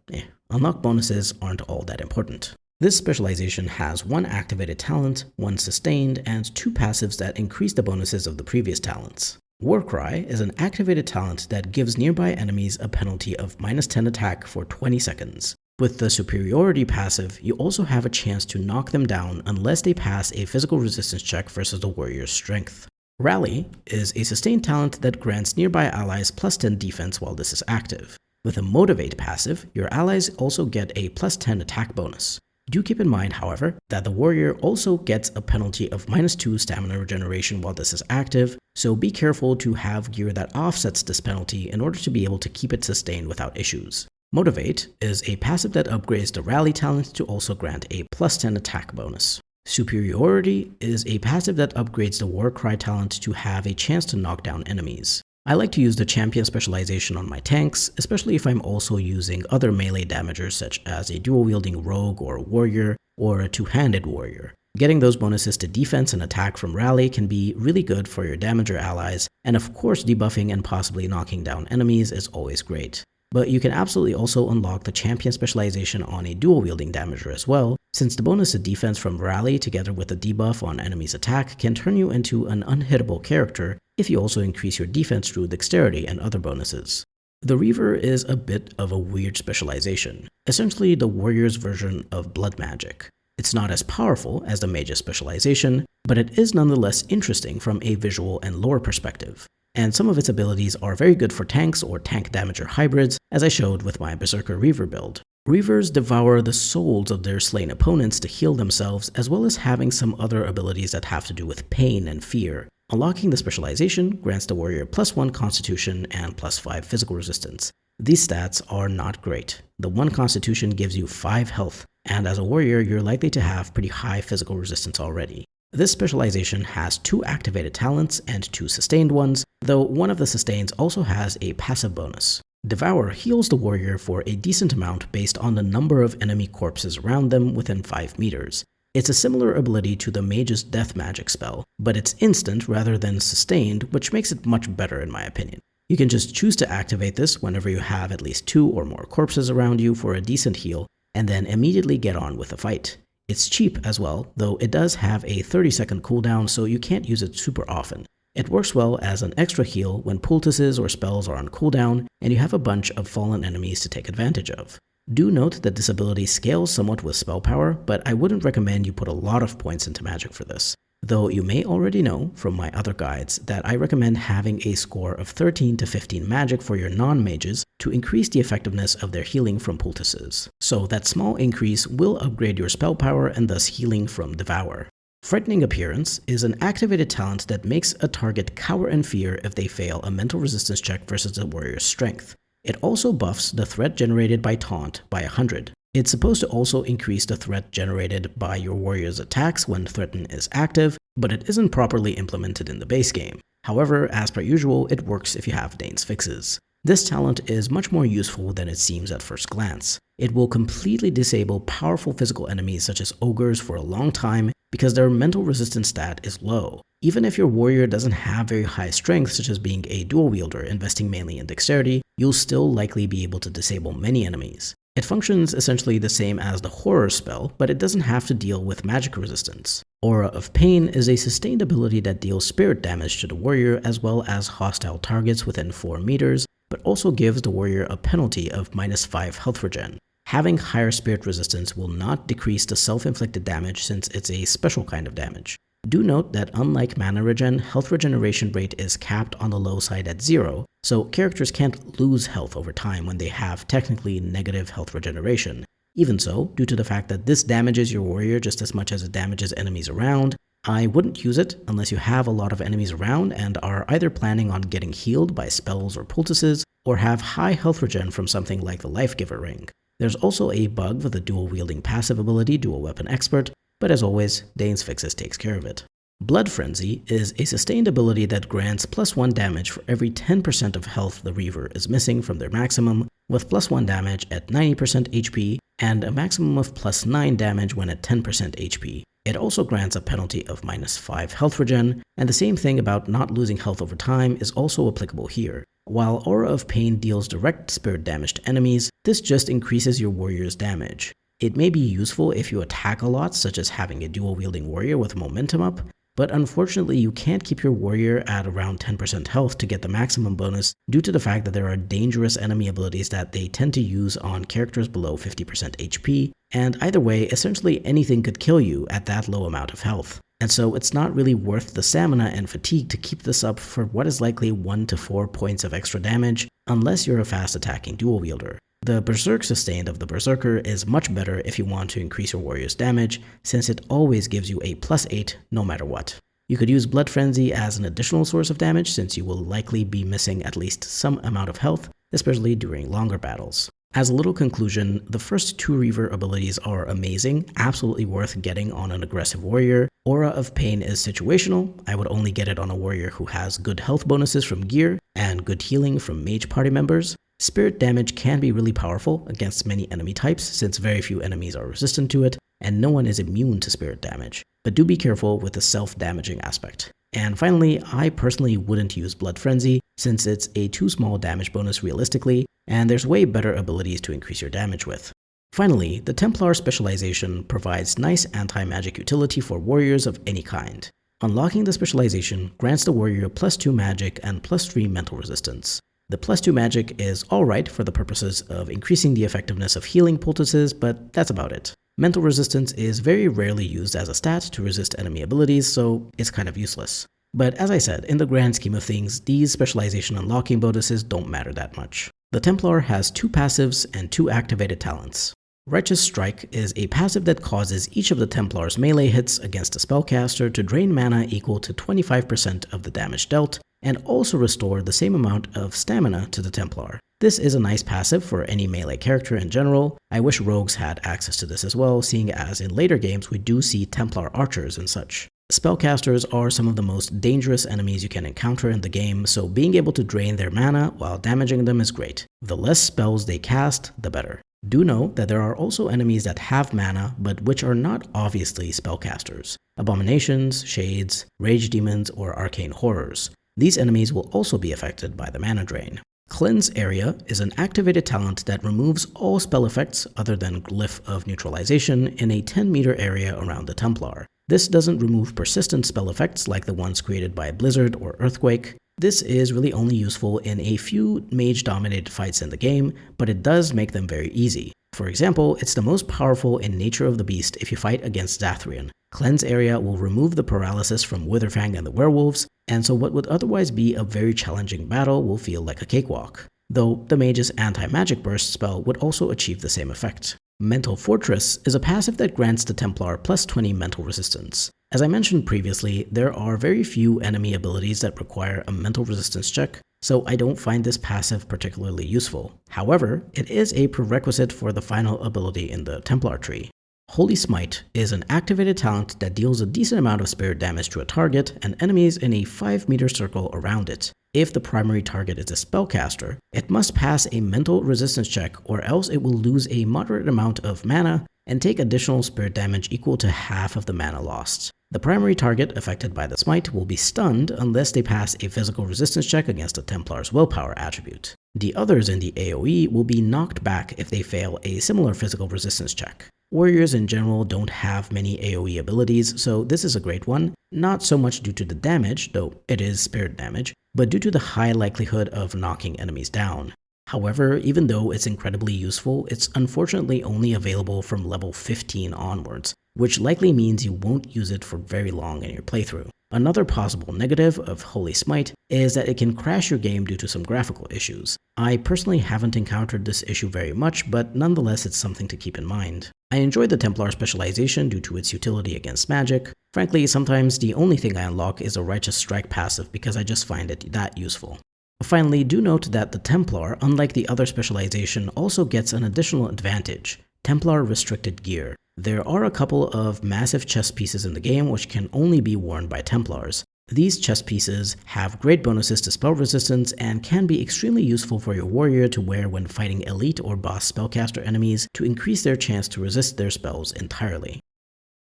unlock bonuses aren't all that important. This specialization has 1 activated talent, 1 sustained, and 2 passives that increase the bonuses of the previous talents. Warcry is an activated talent that gives nearby enemies a penalty of -10 attack for 20 seconds. With the Superiority passive, you also have a chance to knock them down unless they pass a physical resistance check versus the warrior's strength. Rally is a sustained talent that grants nearby allies +10 defense while this is active. With a Motivate passive, your allies also get a +10 attack bonus. Do keep in mind, however, that the warrior also gets a penalty of -2 stamina regeneration while this is active, so be careful to have gear that offsets this penalty in order to be able to keep it sustained without issues. Motivate is a passive that upgrades the rally talent to also grant a +10 attack bonus. Superiority is a passive that upgrades the Warcry talent to have a chance to knock down enemies. I like to use the champion specialization on my tanks, especially if I'm also using other melee damagers such as a dual-wielding rogue or warrior or a two-handed warrior. Getting those bonuses to defense and attack from rally can be really good for your damager allies, and of course debuffing and possibly knocking down enemies is always great. But you can absolutely also unlock the champion specialization on a dual-wielding damager as well, since the bonus to defense from rally together with the debuff on enemy's attack can turn you into an unhittable character if you also increase your defense through dexterity and other bonuses. The Reaver is a bit of a weird specialization, essentially the warrior's version of blood magic. It's not as powerful as the mage's specialization, but it is nonetheless interesting from a visual and lore perspective. And some of its abilities are very good for tanks or tank damager hybrids, as I showed with my Berserker Reaver build. Reavers devour the souls of their slain opponents to heal themselves, as well as having some other abilities that have to do with pain and fear. Unlocking the specialization grants the warrior +1 constitution and +5 physical resistance. These stats are not great. The 1 constitution gives you 5 health, and as a warrior you're likely to have pretty high physical resistance already. This specialization has 2 activated talents and 2 sustained ones, though one of the sustains also has a passive bonus. Devour heals the warrior for a decent amount based on the number of enemy corpses around them within 5 meters. It's a similar ability to the mage's death magic spell, but it's instant rather than sustained, which makes it much better in my opinion. You can just choose to activate this whenever you have at least 2 or more corpses around you for a decent heal, and then immediately get on with the fight. It's cheap as well, though it does have a 30-second cooldown, so you can't use it super often. It works well as an extra heal when poultices or spells are on cooldown, and you have a bunch of fallen enemies to take advantage of. Do note that this ability scales somewhat with spell power, but I wouldn't recommend you put a lot of points into magic for this. Though you may already know from my other guides that I recommend having a score of 13 to 15 magic for your non-mages to increase the effectiveness of their healing from poultices. So that small increase will upgrade your spell power and thus healing from Devour. Frightening Appearance is an activated talent that makes a target cower in fear if they fail a mental resistance check versus the warrior's strength. It also buffs the threat generated by taunt by 100. It's supposed to also increase the threat generated by your warrior's attacks when Threaten is active, but it isn't properly implemented in the base game. However, as per usual, it works if you have Dane's fixes. This talent is much more useful than it seems at first glance. It will completely disable powerful physical enemies such as ogres for a long time because their mental resistance stat is low. Even if your warrior doesn't have very high strength, such as being a dual wielder investing mainly in dexterity, you'll still likely be able to disable many enemies. It functions essentially the same as the Horror spell, but it doesn't have to deal with magic resistance. Aura of Pain is a sustained ability that deals spirit damage to the warrior as well as hostile targets within 4 meters, but also gives the warrior a penalty of -5 health regen. Having higher spirit resistance will not decrease the self-inflicted damage since it's a special kind of damage. Do note that unlike mana regen, health regeneration rate is capped on the low side at 0, so characters can't lose health over time when they have technically negative health regeneration. Even so, due to the fact that this damages your warrior just as much as it damages enemies around, I wouldn't use it unless you have a lot of enemies around and are either planning on getting healed by spells or poultices, or have high health regen from something like the Life Giver Ring. There's also a bug with the dual-wielding passive ability, Dual Weapon Expert, but as always, Dane's Fixes takes care of it. Blood Frenzy is a sustained ability that grants +1 damage for every 10% of health the Reaver is missing from their maximum, with +1 damage at 90% HP and a maximum of +9 damage when at 10% HP. It also grants a penalty of -5 health regen, and the same thing about not losing health over time is also applicable here. While Aura of Pain deals direct spirit damage to enemies, this just increases your warrior's damage. It may be useful if you attack a lot, such as having a dual-wielding warrior with momentum up, but unfortunately you can't keep your warrior at around 10% health to get the maximum bonus due to the fact that there are dangerous enemy abilities that they tend to use on characters below 50% HP, and either way, essentially anything could kill you at that low amount of health. And so it's not really worth the stamina and fatigue to keep this up for what is likely 1 to 4 points of extra damage, unless you're a fast attacking dual wielder. The Berserk Sustained of the Berserker is much better if you want to increase your warrior's damage, since it always gives you a +8 no matter what. You could use Blood Frenzy as an additional source of damage, since you will likely be missing at least some amount of health, especially during longer battles. As a little conclusion, the first two Reaver abilities are amazing, absolutely worth getting on an aggressive warrior. Aura of Pain is situational. I would only get it on a warrior who has good health bonuses from gear and good healing from mage party members. Spirit damage can be really powerful against many enemy types, since very few enemies are resistant to it, and no one is immune to spirit damage. But do be careful with the self-damaging aspect. And finally, I personally wouldn't use Blood Frenzy, since it's a too small damage bonus realistically, and there's way better abilities to increase your damage with. Finally, the Templar Specialization provides nice anti-magic utility for warriors of any kind. Unlocking the specialization grants the warrior +2 magic and +3 mental resistance. The +2 magic is alright for the purposes of increasing the effectiveness of healing poultices, but that's about it. Mental resistance is very rarely used as a stat to resist enemy abilities, so it's kind of useless. But as I said, in the grand scheme of things, these specialization unlocking bonuses don't matter that much. The Templar has 2 passives and 2 activated talents. Righteous Strike is a passive that causes each of the Templar's melee hits against a spellcaster to drain mana equal to 25% of the damage dealt, and also restore the same amount of stamina to the Templar. This is a nice passive for any melee character in general. I wish rogues had access to this as well, seeing as in later games we do see Templar archers and such. Spellcasters are some of the most dangerous enemies you can encounter in the game, so being able to drain their mana while damaging them is great. The less spells they cast, the better. Do know that there are also enemies that have mana, but which are not obviously spellcasters. Abominations, Shades, Rage Demons, or Arcane Horrors. These enemies will also be affected by the mana drain. Cleanse Area is an activated talent that removes all spell effects other than Glyph of Neutralization in a 10-meter area around the Templar. This doesn't remove persistent spell effects like the ones created by Blizzard or Earthquake. This is really only useful in a few mage-dominated fights in the game, but it does make them very easy. For example, it's the most powerful in Nature of the Beast if you fight against Zathrian. Cleanse Area will remove the paralysis from Witherfang and the werewolves, and so what would otherwise be a very challenging battle will feel like a cakewalk. Though the mage's anti-magic burst spell would also achieve the same effect. Mental Fortress is a passive that grants the Templar +20 mental resistance. As I mentioned previously, there are very few enemy abilities that require a mental resistance check, so I don't find this passive particularly useful. However, it is a prerequisite for the final ability in the Templar tree. Holy Smite is an activated talent that deals a decent amount of spirit damage to a target and enemies in a 5-meter circle around it. If the primary target is a spellcaster, it must pass a mental resistance check or else it will lose a moderate amount of mana and take additional spirit damage equal to half of the mana lost. The primary target affected by the smite will be stunned unless they pass a physical resistance check against the Templar's willpower attribute. The others in the AoE will be knocked back if they fail a similar physical resistance check. Warriors in general don't have many AoE abilities, so this is a great one, not so much due to the damage, though it is spirit damage, but due to the high likelihood of knocking enemies down. However, even though it's incredibly useful, it's unfortunately only available from level 15 onwards, which likely means you won't use it for very long in your playthrough. Another possible negative of Holy Smite is that it can crash your game due to some graphical issues. I personally haven't encountered this issue very much, but nonetheless it's something to keep in mind. I enjoy the Templar Specialization due to its utility against magic. Frankly, sometimes the only thing I unlock is a Righteous Strike passive because I just find it that useful. Finally, do note that the Templar, unlike the other specialization, also gets an additional advantage: Templar Restricted Gear. There are a couple of massive chest pieces in the game which can only be worn by Templars. These chest pieces have great bonuses to spell resistance and can be extremely useful for your warrior to wear when fighting elite or boss spellcaster enemies to increase their chance to resist their spells entirely.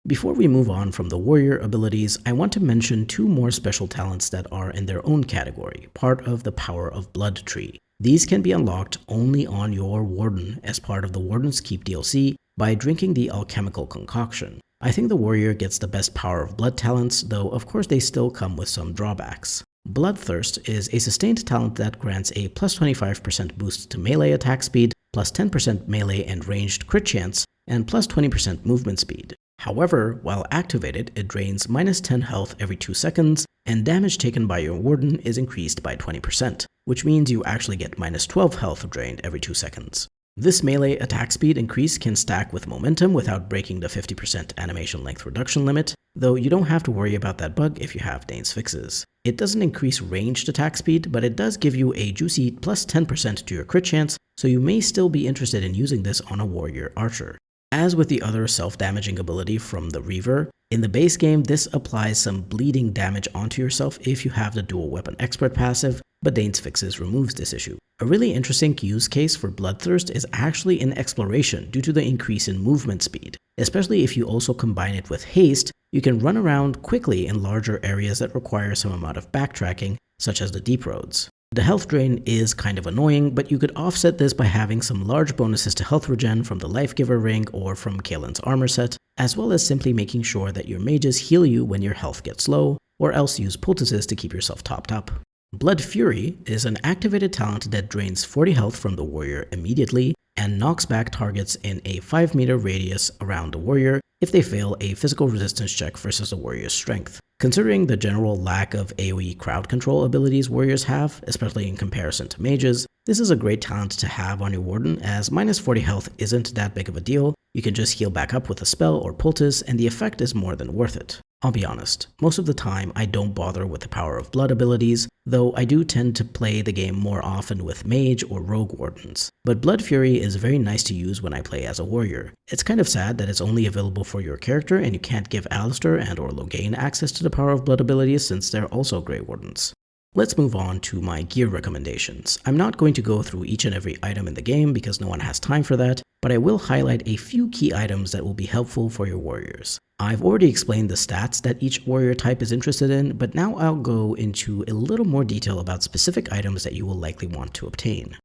Before we move on from the warrior abilities, I want to mention 2 more special talents that are in their own category, part of the Power of Blood tree. These can be unlocked only on your Warden as part of the Warden's Keep DLC by drinking the alchemical concoction. I think the warrior gets the best Power of Blood talents, though of course they still come with some drawbacks. Bloodthirst is a sustained talent that grants a +25% boost to melee attack speed, +10% melee and ranged crit chance, and +20% movement speed. However, while activated, it drains -10 health every 2 seconds, and damage taken by your Warden is increased by 20%, which means you actually get -12 health drained every 2 seconds. This melee attack speed increase can stack with momentum without breaking the 50% animation length reduction limit, though you don't have to worry about that bug if you have Dane's fixes. It doesn't increase ranged attack speed, but it does give you a juicy plus 10% to your crit chance, so you may still be interested in using this on a warrior archer. As with the other self-damaging ability from the Reaver, in the base game this applies some bleeding damage onto yourself if you have the dual weapon expert passive, but Dane's fixes removes this issue. A really interesting use case for Bloodthirst is actually in exploration due to the increase in movement speed. Especially if you also combine it with haste, you can run around quickly in larger areas that require some amount of backtracking, such as the deep roads. The health drain is kind of annoying, but you could offset this by having some large bonuses to health regen from the Life Giver ring or from Kaelin's armor set, as well as simply making sure that your mages heal you when your health gets low, or else use poultices to keep yourself topped up. Blood Fury is an activated talent that drains 40 health from the warrior immediately and knocks back targets in a 5-meter radius around the warrior if they fail a physical resistance check versus the warrior's strength. Considering the general lack of AoE crowd control abilities warriors have, especially in comparison to mages, this is a great talent to have on your Warden, as minus 40 health isn't that big of a deal. You can just heal back up with a spell or poultice and the effect is more than worth it. I'll be honest, most of the time I don't bother with the Power of Blood abilities, though I do tend to play the game more often with mage or rogue wardens. But Blood Fury is very nice to use when I play as a warrior. It's kind of sad that it's only available for your character and you can't give Alistair and or Loghain access to the Power of Blood abilities since they're also Grey Wardens. Let's move on to my gear recommendations. I'm not going to go through each and every item in the game because no one has time for that, but I will highlight a few key items that will be helpful for your warriors. I've already explained the stats that each warrior type is interested in, but now I'll go into a little more detail about specific items that you will likely want to obtain.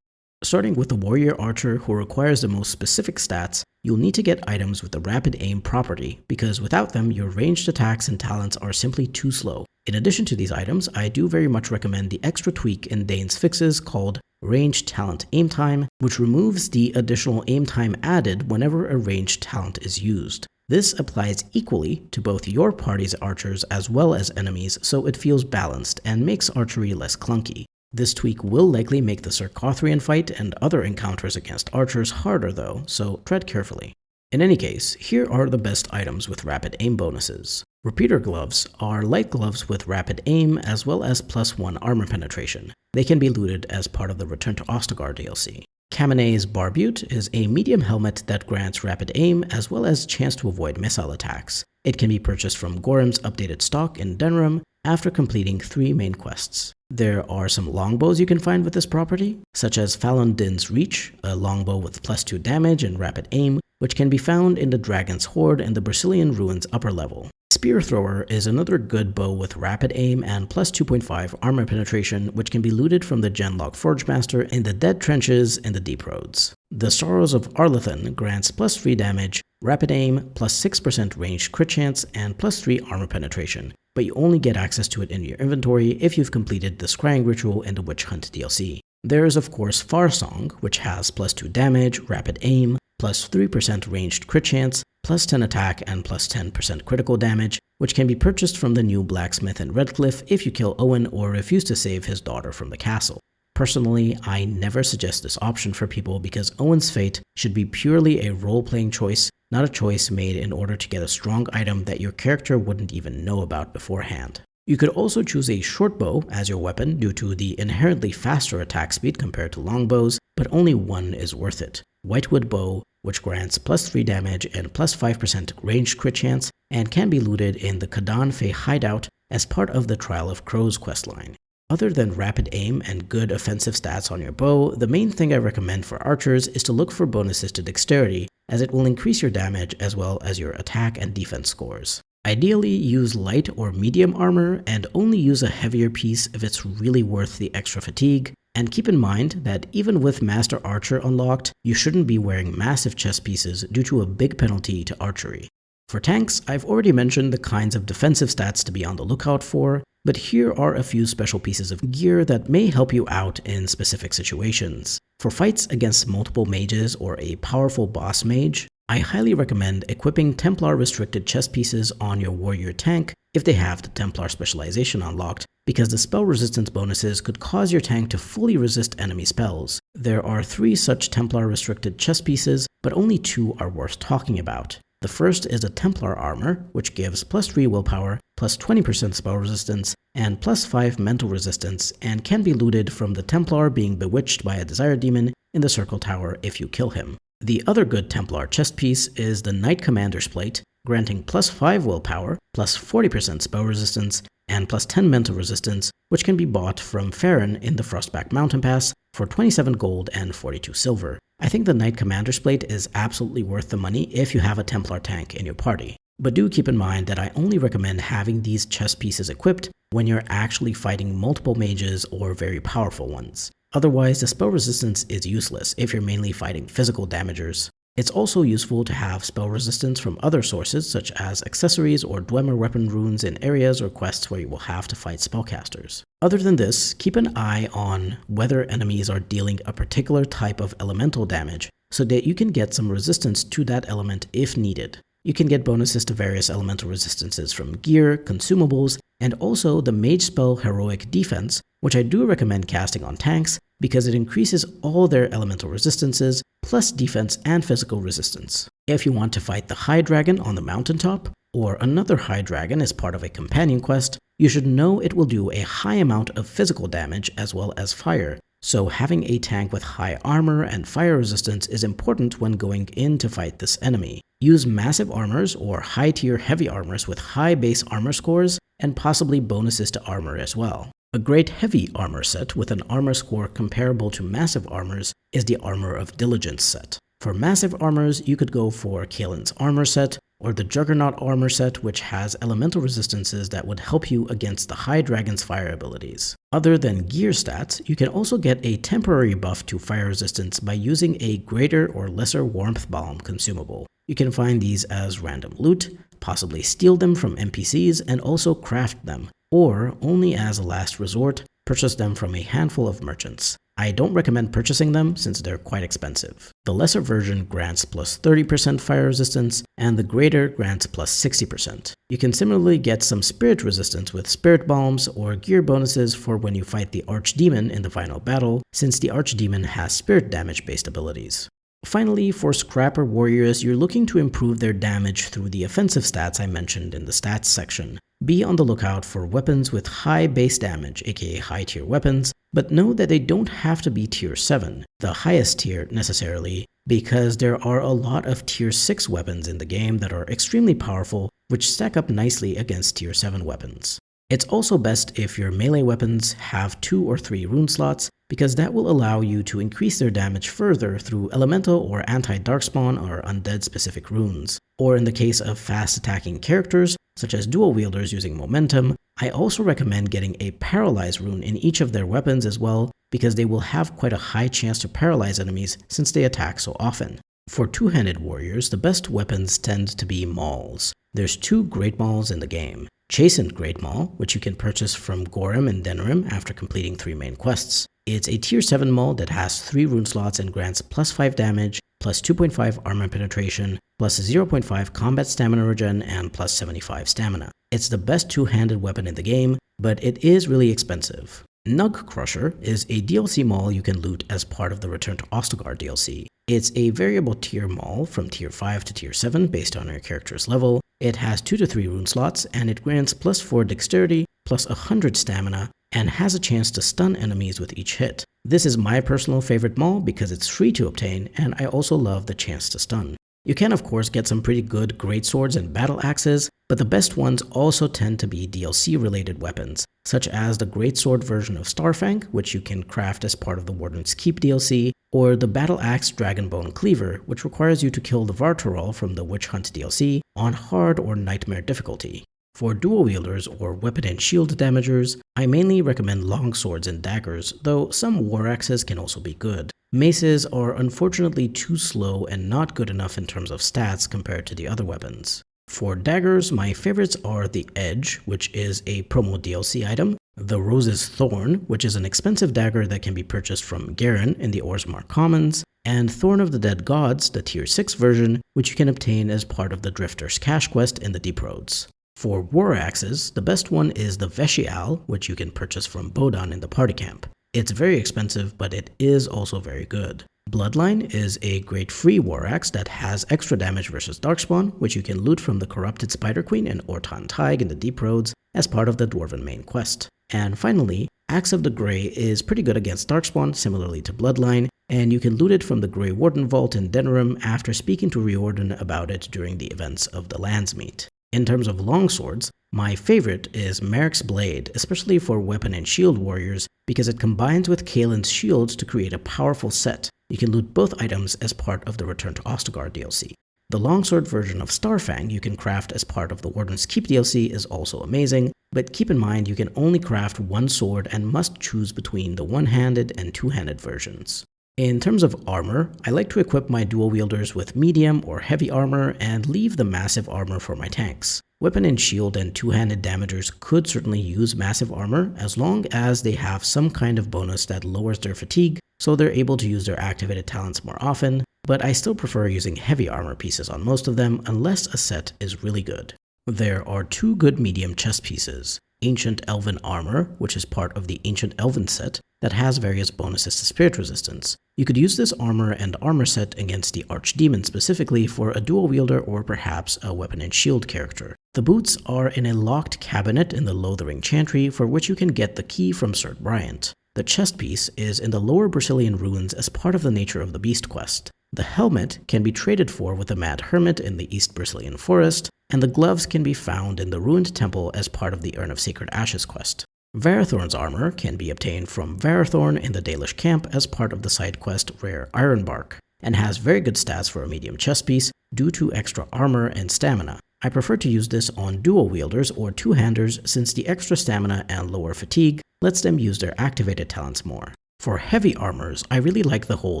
Starting with the warrior archer who requires the most specific stats, you'll need to get items with the rapid aim property, because without them your ranged attacks and talents are simply too slow. In addition to these items, I do very much recommend the extra tweak in Dane's fixes called Ranged Talent Aim Time, which removes the additional aim time added whenever a ranged talent is used. This applies equally to both your party's archers as well as enemies, so it feels balanced and makes archery less clunky. This tweak will likely make the Sarkothrian fight and other encounters against archers harder though, so tread carefully. In any case, here are the best items with rapid aim bonuses. Repeater gloves are light gloves with rapid aim as well as +1 armor penetration. They can be looted as part of the Return to Ostagar DLC. Kaminay's Barbute is a medium helmet that grants rapid aim as well as chance to avoid missile attacks. It can be purchased from Gorham's updated stock in Denram after completing 3 main quests. There are some longbows you can find with this property, such as Fallon Din's Reach, a longbow with +2 damage and rapid aim, which can be found in the Dragon's Hoard in the Brazilian Ruins upper level. Spear Thrower is another good bow with rapid aim and +2.5 armor penetration, which can be looted from the Genlock Forgemaster in the Dead Trenches in the Deep Roads. The Sorrows of Arlathan grants +3 damage, rapid aim, +6% ranged crit chance, and +3 armor penetration, but you only get access to it in your inventory if you've completed the Scrying Ritual in the Witch Hunt DLC. There is of course Farsong, which has +2 damage, rapid aim, +3% ranged crit chance, +10 attack, and +10% critical damage, which can be purchased from the new blacksmith in Redcliffe if you kill Owen or refuse to save his daughter from the castle. Personally, I never suggest this option for people because Owen's fate should be purely a role-playing choice, not a choice made in order to get a strong item that your character wouldn't even know about beforehand. You could also choose a short bow as your weapon due to the inherently faster attack speed compared to longbows, but only one is worth it. Whitewood Bow, which grants +3 damage and +5% ranged crit chance, and can be looted in the Kadan Fey hideout as part of the Trial of Crows questline. Other than rapid aim and good offensive stats on your bow, the main thing I recommend for archers is to look for bonuses to dexterity, as it will increase your damage as well as your attack and defense scores. Ideally, use light or medium armor and only use a heavier piece if it's really worth the extra fatigue. And keep in mind that even with Master Archer unlocked, you shouldn't be wearing massive chest pieces due to a big penalty to archery. For tanks, I've already mentioned the kinds of defensive stats to be on the lookout for, but here are a few special pieces of gear that may help you out in specific situations. For fights against multiple mages or a powerful boss mage, I highly recommend equipping Templar restricted chest pieces on your warrior tank if they have the Templar specialization unlocked, because the spell resistance bonuses could cause your tank to fully resist enemy spells. There are 3 such Templar restricted chest pieces, but only 2 are worth talking about. The first is a Templar armor, which gives +3 willpower, plus 20% spell resistance, and +5 mental resistance, and can be looted from the Templar being bewitched by a Desire Demon in the Circle Tower if you kill him. The other good Templar chest piece is the Knight Commander's Plate, granting +5 willpower, plus 40% spell resistance, and plus 10 mental resistance, which can be bought from Farron in the Frostback Mountain Pass for 27 gold and 42 silver. I think the Knight Commander's Plate is absolutely worth the money if you have a Templar tank in your party. But do keep in mind that I only recommend having these chest pieces equipped when you're actually fighting multiple mages or very powerful ones. Otherwise, the spell resistance is useless if you're mainly fighting physical damagers. It's also useful to have spell resistance from other sources such as accessories or Dwemer weapon runes in areas or quests where you will have to fight spellcasters. Other than this, keep an eye on whether enemies are dealing a particular type of elemental damage so that you can get some resistance to that element if needed. You can get bonuses to various elemental resistances from gear, consumables, and also the Mage Spell Heroic Defense, which I do recommend casting on tanks because it increases all their elemental resistances, plus defense and physical resistance. If you want to fight the High Dragon on the mountaintop, or another High Dragon as part of a companion quest, you should know it will do a high amount of physical damage as well as fire, so having a tank with high armor and fire resistance is important when going in to fight this enemy. Use massive armors or high tier heavy armors with high base armor scores and possibly bonuses to armor as well. A great heavy armor set with an armor score comparable to massive armors is the Armor of Diligence set. For massive armors, you could go for Kaelin's armor set or the Juggernaut armor set, which has elemental resistances that would help you against the High Dragon's fire abilities. Other than gear stats, you can also get a temporary buff to fire resistance by using a greater or lesser Warmth Balm consumable. You can find these as random loot, possibly steal them from NPCs and also craft them, or only as a last resort, purchase them from a handful of merchants. I don't recommend purchasing them since they're quite expensive. The lesser version grants plus 30% fire resistance, and the greater grants plus 60%. You can similarly get some spirit resistance with spirit bombs or gear bonuses for when you fight the Archdemon in the final battle, since the Archdemon has spirit damage based abilities. Finally, for Scrapper warriors, you're looking to improve their damage through the offensive stats I mentioned in the stats section. Be on the lookout for weapons with high base damage, aka high tier weapons, but know that they don't have to be tier 7, the highest tier necessarily, because there are a lot of tier 6 weapons in the game that are extremely powerful, which stack up nicely against tier 7 weapons. It's also best if your melee weapons have 2 or 3 rune slots, because that will allow you to increase their damage further through elemental or anti-darkspawn or undead specific runes. Or in the case of fast attacking characters, such as dual wielders using momentum, I also recommend getting a paralyze rune in each of their weapons as well, because they will have quite a high chance to paralyze enemies since they attack so often. For two-handed warriors, the best weapons tend to be mauls. There's 2 great mauls in the game. Chastened Great Maul, which you can purchase from Gorham and Denerim after completing 3 main quests. It's a tier 7 maul that has 3 rune slots and grants plus 5 damage, plus 2.5 armor penetration, plus 0.5 combat stamina regen, and plus 75 stamina. It's the best two-handed weapon in the game, but it is really expensive. Nug Crusher is a DLC maul you can loot as part of the Return to Ostagar DLC. It's a variable tier maul from tier 5 to tier 7 based on your character's level. It has 2 to 3 rune slots, and it grants plus 4 dexterity, plus 100 stamina, and has a chance to stun enemies with each hit. This is my personal favorite maul because it's free to obtain, and I also love the chance to stun. You can of course get some pretty good greatswords and battle axes, but the best ones also tend to be DLC related weapons, such as the greatsword version of Starfang, which you can craft as part of the Warden's Keep DLC, or the battle axe Dragonbone Cleaver, which requires you to kill the Vartorol from the Witch Hunt DLC on hard or nightmare difficulty. For dual wielders or weapon and shield damagers, I mainly recommend longswords and daggers, though some war axes can also be good. Maces are unfortunately too slow and not good enough in terms of stats compared to the other weapons. For daggers, my favorites are the Edge, which is a promo DLC item, the Rose's Thorn, which is an expensive dagger that can be purchased from Garen in the Orzammar Commons, and Thorn of the Dead Gods, the tier 6 version, which you can obtain as part of the Drifter's Cash quest in the Deep Roads. For war axes, the best one is the Veshial, which you can purchase from Bodan in the party camp. It's very expensive, but it is also very good. Bloodline is a great free war axe that has extra damage versus Darkspawn, which you can loot from the Corrupted Spider Queen and Ortan Tig in the Deep Roads as part of the Dwarven main quest. And finally, Axe of the Grey is pretty good against Darkspawn, similarly to Bloodline, and you can loot it from the Grey Warden Vault in Denerim after speaking to Warden about it during the events of the Landsmeet. In terms of longswords, my favorite is Merrick's Blade, especially for Weapon and Shield warriors, because it combines with Kaelin's shields to create a powerful set. You can loot both items as part of the Return to Ostagar DLC. The longsword version of Starfang you can craft as part of the Warden's Keep DLC is also amazing, but keep in mind you can only craft one sword and must choose between the one-handed and two-handed versions. In terms of armor, I like to equip my dual wielders with medium or heavy armor and leave the massive armor for my tanks. Weapon and shield and two-handed damagers could certainly use massive armor as long as they have some kind of bonus that lowers their fatigue, so they're able to use their activated talents more often, but I still prefer using heavy armor pieces on most of them unless a set is really good. There are two good medium chest pieces. Ancient Elven Armor, which is part of the Ancient Elven set that has various bonuses to spirit resistance. You could use this armor and armor set against the Archdemon specifically for a dual wielder or perhaps a Weapon and Shield character. The boots are in a locked cabinet in the Lothering Chantry for which you can get the key from Sir Bryant. The chest piece is in the Lower Brazilian Ruins as part of the Nature of the Beast quest. The helmet can be traded for with the Mad Hermit in the East Brazilian Forest, and the gloves can be found in the Ruined Temple as part of the Urn of Sacred Ashes quest. Varathorn's armor can be obtained from Varathorn in the Dalish camp as part of the side quest Rare Ironbark, and has very good stats for a medium chest piece due to extra armor and stamina. I prefer to use this on dual wielders or two-handers since the extra stamina and lower fatigue lets them use their activated talents more. For heavy armors, I really like the whole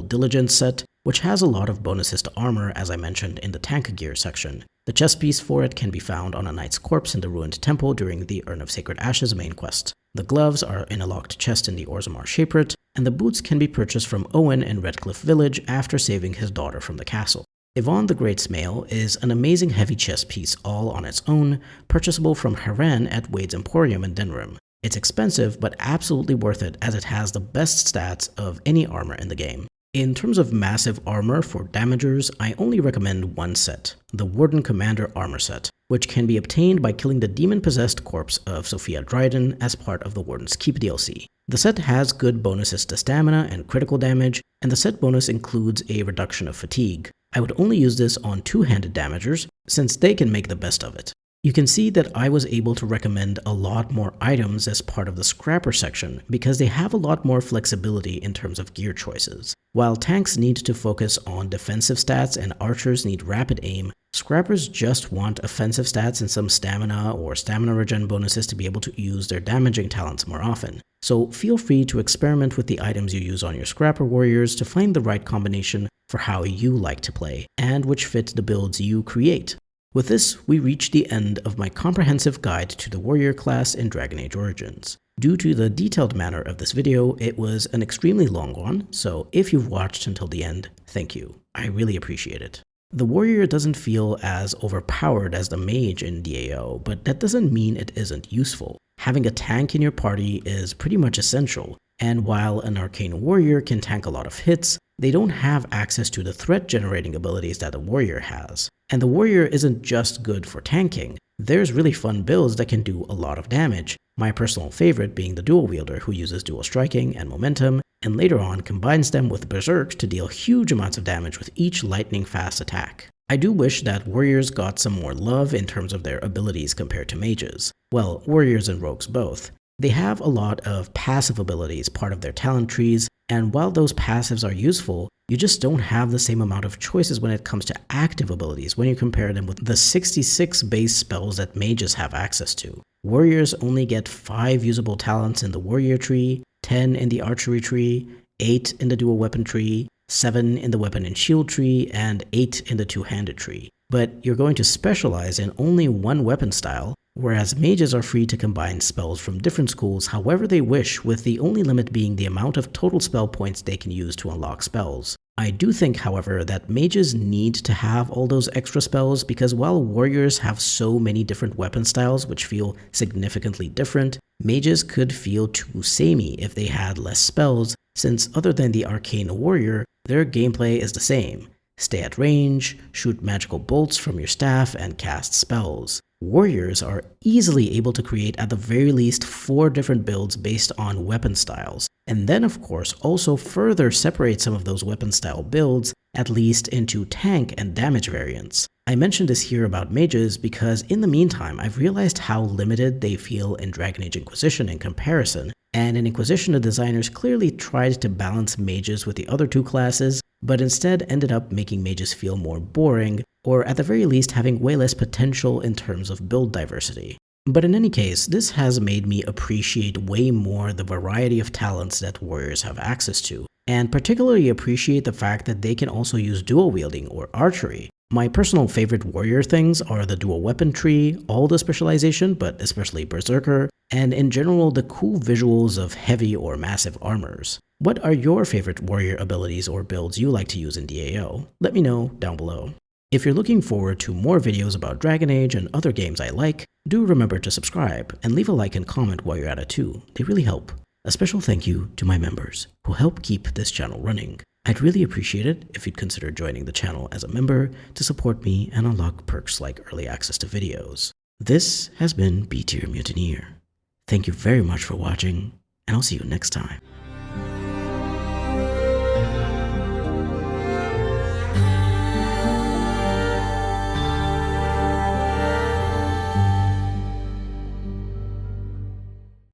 Diligence set, which has a lot of bonuses to armor as I mentioned in the tank gear section. The chest piece for it can be found on a knight's corpse in the Ruined Temple during the Urn of Sacred Ashes main quest. The gloves are in a locked chest in the Orzammar Shaperate, and the boots can be purchased from Owen in Redcliffe Village after saving his daughter from the castle. Yvonne the Great's Mail is an amazing heavy chest piece all on its own, purchasable from Haren at Wade's Emporium in Denerim. It's expensive, but absolutely worth it as it has the best stats of any armor in the game. In terms of massive armor for damagers, I only recommend one set, the Warden Commander Armor Set, which can be obtained by killing the demon-possessed corpse of Sophia Dryden as part of the Warden's Keep DLC. The set has good bonuses to stamina and critical damage, and the set bonus includes a reduction of fatigue. I would only use this on two-handed damagers, since they can make the best of it. You can see that I was able to recommend a lot more items as part of the Scrapper section because they have a lot more flexibility in terms of gear choices. While tanks need to focus on defensive stats and archers need rapid aim, Scrappers just want offensive stats and some stamina or stamina regen bonuses to be able to use their damaging talents more often. So feel free to experiment with the items you use on your Scrapper warriors to find the right combination for how you like to play and which fit the builds you create. With this, we reach the end of my comprehensive guide to the warrior class in Dragon Age Origins. Due to the detailed manner of this video, it was an extremely long one, so if you've watched until the end, thank you. I really appreciate it. The warrior doesn't feel as overpowered as the mage in DAO, but that doesn't mean it isn't useful. Having a tank in your party is pretty much essential, and while an arcane warrior can tank a lot of hits, they don't have access to the threat generating abilities that a warrior has. And the warrior isn't just good for tanking. There's really fun builds that can do a lot of damage, my personal favorite being the dual wielder who uses dual striking and momentum, and later on combines them with Berserk to deal huge amounts of damage with each lightning fast attack. I do wish that warriors got some more love in terms of their abilities compared to mages. Well, warriors and rogues both. They have a lot of passive abilities part of their talent trees, and while those passives are useful, you just don't have the same amount of choices when it comes to active abilities when you compare them with the 66 base spells that mages have access to. Warriors only get 5 usable talents in the warrior tree, 10 in the archery tree, 8 in the dual weapon tree, 7 in the weapon and shield tree, and 8 in the two-handed tree. But you're going to specialize in only one weapon style, whereas mages are free to combine spells from different schools however they wish, with the only limit being the amount of total spell points they can use to unlock spells. I do think, however, that mages need to have all those extra spells because while warriors have so many different weapon styles which feel significantly different, mages could feel too samey if they had less spells, since other than the arcane warrior, their gameplay is the same. Stay at range, shoot magical bolts from your staff, and cast spells. Warriors are easily able to create at the very least 4 different builds based on weapon styles, and then of course also further separate some of those weapon style builds at least into tank and damage variants. I mentioned this here about mages because in the meantime I've realized how limited they feel in Dragon Age Inquisition in comparison, and in Inquisition the designers clearly tried to balance mages with the other 2 classes, but instead ended up making mages feel more boring, or at the very least having way less potential in terms of build diversity. But in any case, this has made me appreciate way more the variety of talents that warriors have access to, and particularly appreciate the fact that they can also use dual wielding or archery. My personal favorite warrior things are the dual weapon tree, all the specialization, but especially Berserker, and in general the cool visuals of heavy or massive armors. What are your favorite warrior abilities or builds you like to use in DAO? Let me know down below. If you're looking forward to more videos about Dragon Age and other games I like, do remember to subscribe and leave a like and comment while you're at it too. They really help. A special thank you to my members who help keep this channel running. I'd really appreciate it if you'd consider joining the channel as a member to support me and unlock perks like early access to videos. This has been B-Tier Mutineer. Thank you very much for watching, and I'll see you next time.